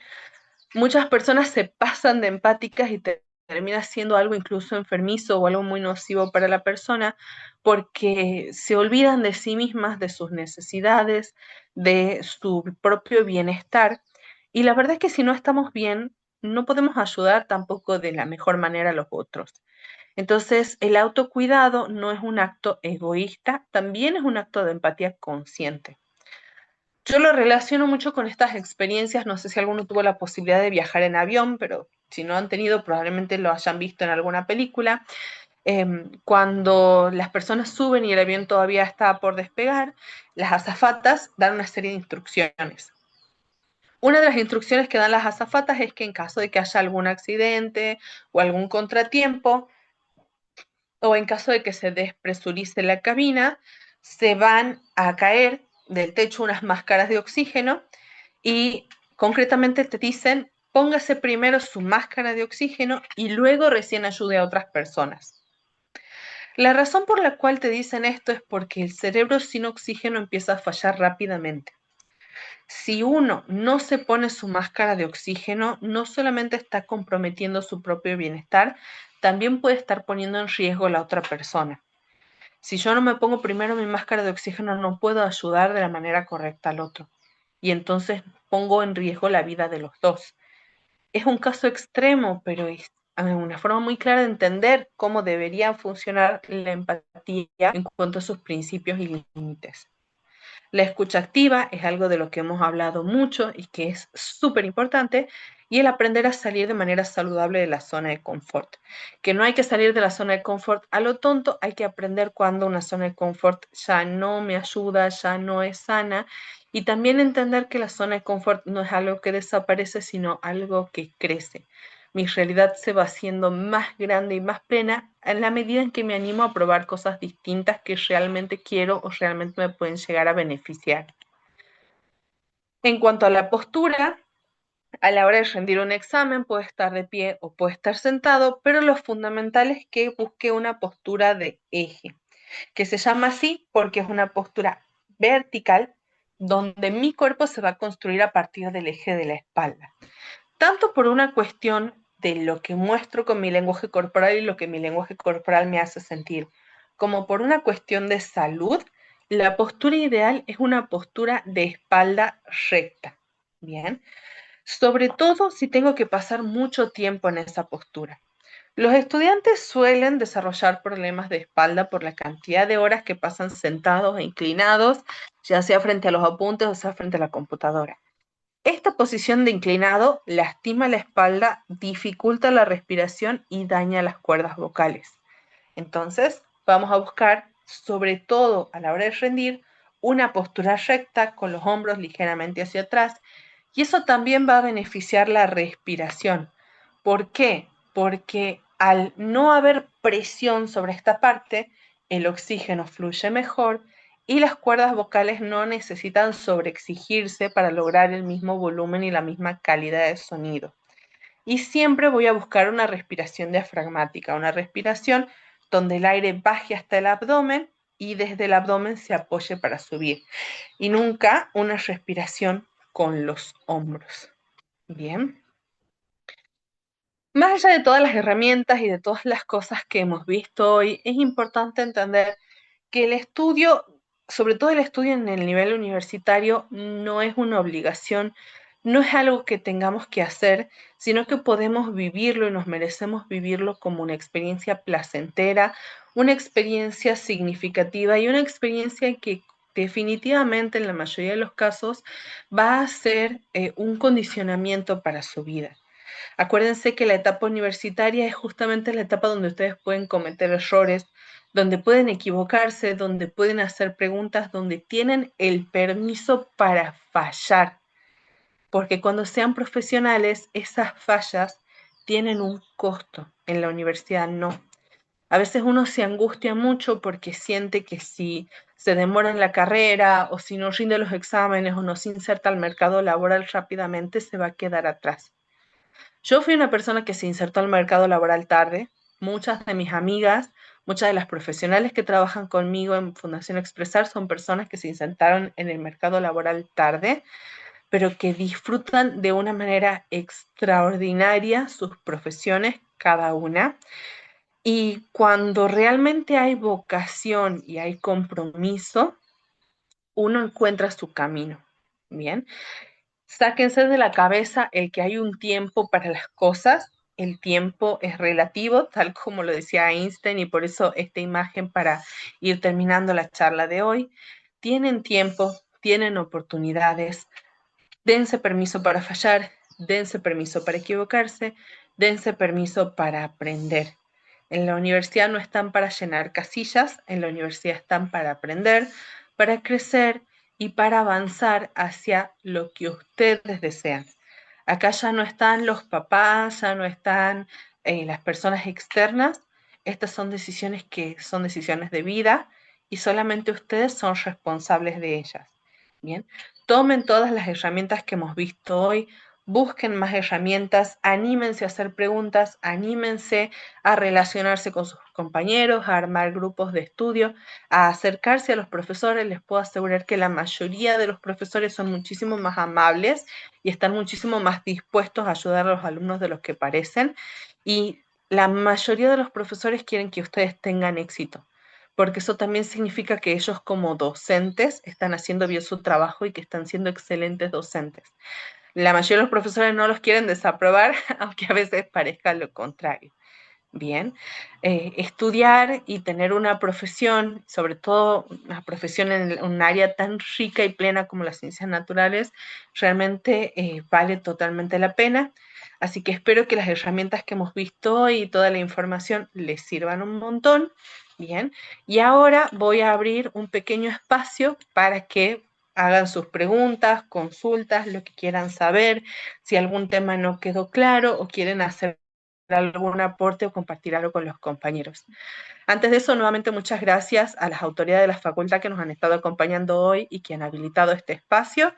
muchas personas se pasan de empáticas y termina siendo algo incluso enfermizo o algo muy nocivo para la persona porque se olvidan de sí mismas, de sus necesidades, de su propio bienestar. Y la verdad es que si no estamos bien, no podemos ayudar tampoco de la mejor manera a los otros. Entonces, el autocuidado no es un acto egoísta, también es un acto de empatía consciente. Yo lo relaciono mucho con estas experiencias, no sé si alguno tuvo la posibilidad de viajar en avión, pero si no han tenido, probablemente lo hayan visto en alguna película. Cuando las personas suben y el avión todavía está por despegar, las azafatas dan una serie de instrucciones. Una de las instrucciones que dan las azafatas es que en caso de que haya algún accidente o algún contratiempo, o en caso de que se despresurice la cabina, se van a caer del techo unas máscaras de oxígeno y concretamente te dicen, póngase primero su máscara de oxígeno y luego recién ayude a otras personas. La razón por la cual te dicen esto es porque el cerebro sin oxígeno empieza a fallar rápidamente. Si uno no se pone su máscara de oxígeno, no solamente está comprometiendo su propio bienestar, también puede estar poniendo en riesgo a la otra persona. Si yo no me pongo primero mi máscara de oxígeno, no puedo ayudar de la manera correcta al otro. Y entonces pongo en riesgo la vida de los dos. Es un caso extremo, pero es una forma muy clara de entender cómo debería funcionar la empatía en cuanto a sus principios y límites. La escucha activa es algo de lo que hemos hablado mucho y que es súper importante, y el aprender a salir de manera saludable de la zona de confort. Que no hay que salir de la zona de confort a lo tonto, hay que aprender cuando una zona de confort ya no me ayuda, ya no es sana, y también entender que la zona de confort no es algo que desaparece, sino algo que crece. Mi realidad se va haciendo más grande y más plena en la medida en que me animo a probar cosas distintas que realmente quiero o realmente me pueden llegar a beneficiar. En cuanto a la postura, a la hora de rendir un examen puede estar de pie o puede estar sentado, pero lo fundamental es que busque una postura de eje, que se llama así porque es una postura vertical donde mi cuerpo se va a construir a partir del eje de la espalda. Tanto por una cuestión de lo que muestro con mi lenguaje corporal y lo que mi lenguaje corporal me hace sentir, como por una cuestión de salud, la postura ideal es una postura de espalda recta. Bien, sobre todo si tengo que pasar mucho tiempo en esa postura. Los estudiantes suelen desarrollar problemas de espalda por la cantidad de horas que pasan sentados e inclinados, ya sea frente a los apuntes o sea frente a la computadora. Esta posición de inclinado lastima la espalda, dificulta la respiración y daña las cuerdas vocales. Entonces, vamos a buscar, sobre todo a la hora de rendir, una postura recta con los hombros ligeramente hacia atrás, y eso también va a beneficiar la respiración. ¿Por qué? Porque al no haber presión sobre esta parte, el oxígeno fluye mejor y las cuerdas vocales no necesitan sobreexigirse para lograr el mismo volumen y la misma calidad de sonido. Y siempre voy a buscar una respiración diafragmática, una respiración donde el aire baje hasta el abdomen y desde el abdomen se apoye para subir. Y nunca una respiración con los hombros. Bien. Más allá de todas las herramientas y de todas las cosas que hemos visto hoy, es importante entender que el estudio sobre todo el estudio en el nivel universitario, no es una obligación, no es algo que tengamos que hacer, sino que podemos vivirlo y nos merecemos vivirlo como una experiencia placentera, una experiencia significativa y una experiencia que definitivamente en la mayoría de los casos va a ser un condicionamiento para su vida. Acuérdense que la etapa universitaria es justamente la etapa donde ustedes pueden cometer errores, donde pueden equivocarse, donde pueden hacer preguntas, donde tienen el permiso para fallar. Porque cuando sean profesionales, esas fallas tienen un costo. En la universidad no. A veces uno se angustia mucho porque siente que si se demora en la carrera o si no rinde los exámenes o no se inserta al mercado laboral rápidamente, se va a quedar atrás. Yo fui una persona que se insertó al mercado laboral tarde. Muchas de mis amigas, muchas de las profesionales que trabajan conmigo en Fundación Expresar son personas que se insertaron en el mercado laboral tarde, pero que disfrutan de una manera extraordinaria sus profesiones, cada una. Y cuando realmente hay vocación y hay compromiso, uno encuentra su camino. Bien, sáquense de la cabeza el que hay un tiempo para las cosas. El tiempo es relativo, tal como lo decía Einstein, y por eso esta imagen para ir terminando la charla de hoy. Tienen tiempo, tienen oportunidades, dense permiso para fallar, dense permiso para equivocarse, dense permiso para aprender. En la universidad no están para llenar casillas, en la universidad están para aprender, para crecer y para avanzar hacia lo que ustedes desean. Acá ya no están los papás, ya no están las personas externas. Estas son decisiones que son decisiones de vida y solamente ustedes son responsables de ellas. Bien, tomen todas las herramientas que hemos visto hoy, busquen más herramientas, anímense a hacer preguntas, anímense a relacionarse con sus compañeros, a armar grupos de estudio, a acercarse a los profesores. Les puedo asegurar que la mayoría de los profesores son muchísimo más amables y están muchísimo más dispuestos a ayudar a los alumnos de los que parecen. Y la mayoría de los profesores quieren que ustedes tengan éxito, porque eso también significa que ellos como docentes están haciendo bien su trabajo y que están siendo excelentes docentes. La mayoría de los profesores no los quieren desaprobar, aunque a veces parezca lo contrario. Bien, estudiar y tener una profesión, sobre todo una profesión en un área tan rica y plena como las ciencias naturales, realmente vale totalmente la pena. Así que espero que las herramientas que hemos visto hoy y toda la información les sirvan un montón. Bien, y ahora voy a abrir un pequeño espacio para que hagan sus preguntas, consultas, lo que quieran saber, si algún tema no quedó claro o quieren hacer algún aporte o compartir algo con los compañeros. Antes de eso, nuevamente muchas gracias a las autoridades de la facultad que nos han estado acompañando hoy y que han habilitado este espacio.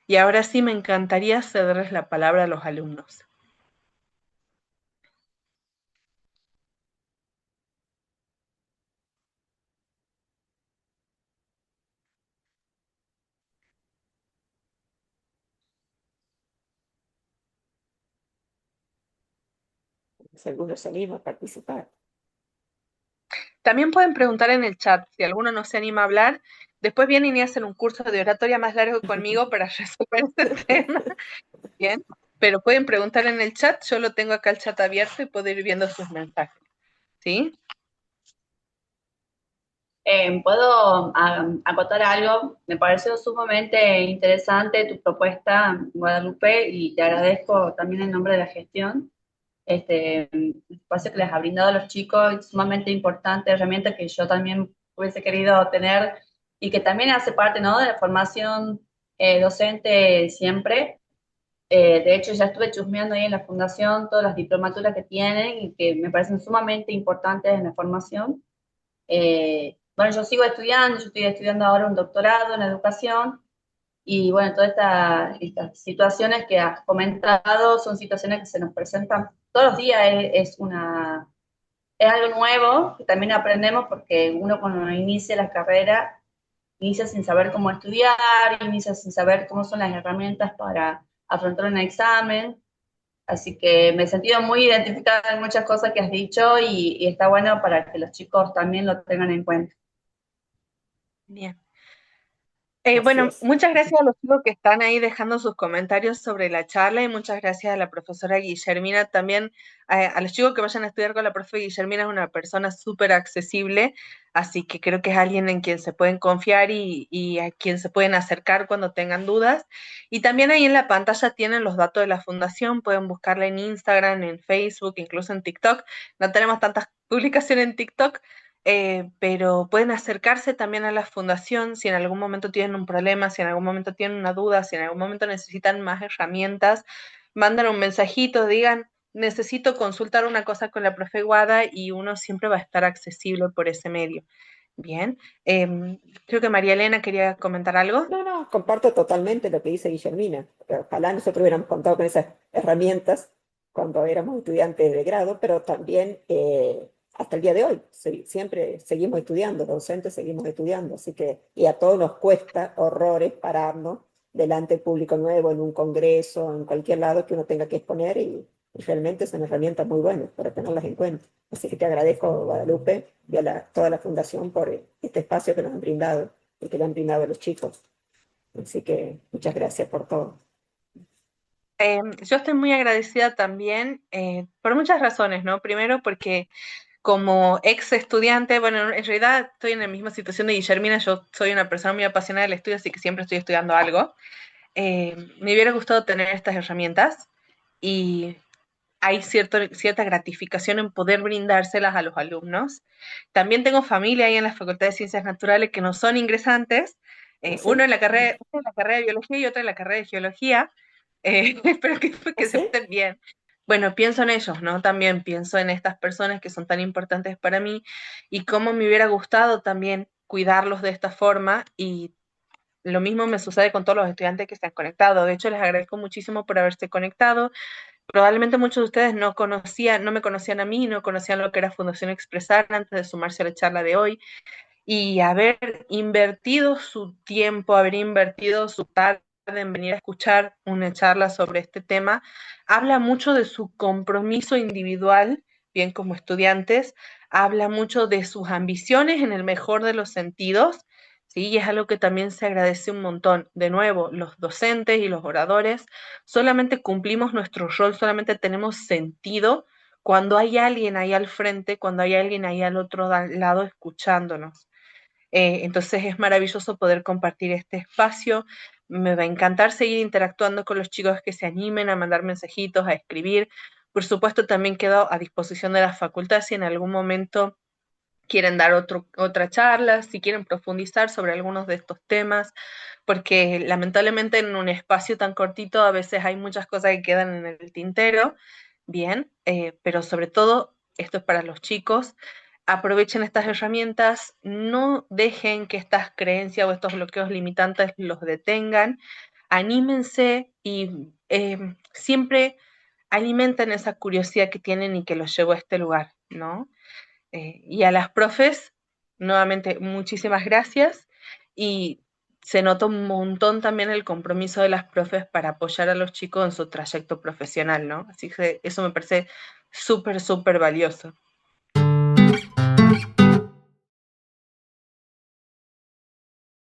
Y ahora sí me encantaría cederles la palabra a los alumnos. Seguro se anima a participar. También pueden preguntar en el chat si alguno no se anima a hablar. Después vienen y hacen un curso de oratoria más largo conmigo para resolver este tema. Bien, pero pueden preguntar en el chat. Yo lo tengo acá el chat abierto y puedo ir viendo sus mensajes. ¿Sí? ¿Puedo acotar algo? Me pareció sumamente interesante tu propuesta, Guadalupe, y te agradezco también en nombre de la gestión. El espacio que les ha brindado a los chicos es sumamente importante, herramienta que yo también hubiese querido tener y que también hace parte, ¿no?, de la formación docente siempre. De hecho, ya estuve chusmeando ahí en la fundación todas las diplomaturas que tienen y que me parecen sumamente importantes en la formación. Bueno, yo sigo estudiando, yo estoy estudiando ahora un doctorado en educación y bueno, todas estas situaciones que has comentado son situaciones que se nos presentan todos los días, es algo nuevo que también aprendemos porque uno cuando inicia la carrera, inicia sin saber cómo estudiar, inicia sin saber cómo son las herramientas para afrontar un examen. Así que me he sentido muy identificada en muchas cosas que has dicho y está bueno para que los chicos también lo tengan en cuenta. Bien. Así Bueno, es. muchas gracias a los chicos que están ahí dejando sus comentarios sobre la charla y muchas gracias a la profesora Guillermina también, a los chicos que vayan a estudiar con la profe Guillermina es una persona súper accesible, así que creo que es alguien en quien se pueden confiar y a quien se pueden acercar cuando tengan dudas. Y también ahí en la pantalla tienen los datos de la fundación, pueden buscarla en Instagram, en Facebook, incluso en TikTok. No tenemos tantas publicaciones en TikTok, pero pueden acercarse también a la fundación si en algún momento tienen un problema, si en algún momento tienen una duda, si en algún momento necesitan más herramientas, mandan un mensajito, digan, necesito consultar una cosa con la profe Guada y uno siempre va a estar accesible por ese medio. Bien, creo que María Elena quería comentar algo. No, no, comparto totalmente lo que dice Guillermina. Ojalá nosotros hubiéramos contado con esas herramientas cuando éramos estudiantes de grado, pero también hasta el día de hoy. Siempre seguimos estudiando, docentes seguimos estudiando, así que, y a todos nos cuesta horrores pararnos delante del público nuevo, en un congreso, en cualquier lado que uno tenga que exponer, y realmente son herramientas muy buenas para tenerlas en cuenta. Así que te agradezco, Guadalupe, y a toda la Fundación por este espacio que nos han brindado y que le han brindado a los chicos. Así que muchas gracias por todo. Yo estoy muy agradecida también por muchas razones, ¿no? Primero porque como ex estudiante, bueno, en realidad estoy en la misma situación de Guillermina, yo soy una persona muy apasionada del estudio, así que siempre estoy estudiando algo. Me hubiera gustado tener estas herramientas y hay cierta gratificación en poder brindárselas a los alumnos. También tengo familia ahí en la Facultad de Ciencias Naturales que no son ingresantes, ¿Así? uno en la carrera de biología y otro en la carrera de geología. Espero que se ¿Así? estén bien. Bueno, pienso en ellos, ¿no? También pienso en estas personas que son tan importantes para mí y cómo me hubiera gustado también cuidarlos de esta forma y lo mismo me sucede con todos los estudiantes que se han conectado. De hecho, les agradezco muchísimo por haberse conectado. Probablemente muchos de ustedes no me conocían a mí, no conocían lo que era Fundación Expresar antes de sumarse a la charla de hoy y haber invertido su tiempo, haber invertido su tarde en venir a escuchar una charla sobre este tema, habla mucho de su compromiso individual, bien como estudiantes, habla mucho de sus ambiciones en el mejor de los sentidos, ¿sí? Y es algo que también se agradece un montón. De nuevo, los docentes y los oradores solamente cumplimos nuestro rol, solamente tenemos sentido cuando hay alguien ahí al frente, cuando hay alguien ahí al otro lado escuchándonos. Entonces es maravilloso poder compartir este espacio. Me va a encantar seguir interactuando con los chicos que se animen a mandar mensajitos, a escribir. Por supuesto, también quedo a disposición de la facultad si en algún momento quieren dar otra charla, si quieren profundizar sobre algunos de estos temas, porque lamentablemente en un espacio tan cortito a veces hay muchas cosas que quedan en el tintero, bien, pero sobre todo esto es para los chicos. Aprovechen estas herramientas, no dejen que estas creencias o estos bloqueos limitantes los detengan, anímense y siempre alimenten esa curiosidad que tienen y que los llevó a este lugar, ¿no? Y a las profes, nuevamente, muchísimas gracias. Y se nota un montón también el compromiso de las profes para apoyar a los chicos en su trayecto profesional, ¿no? Así que eso me parece súper, súper valioso.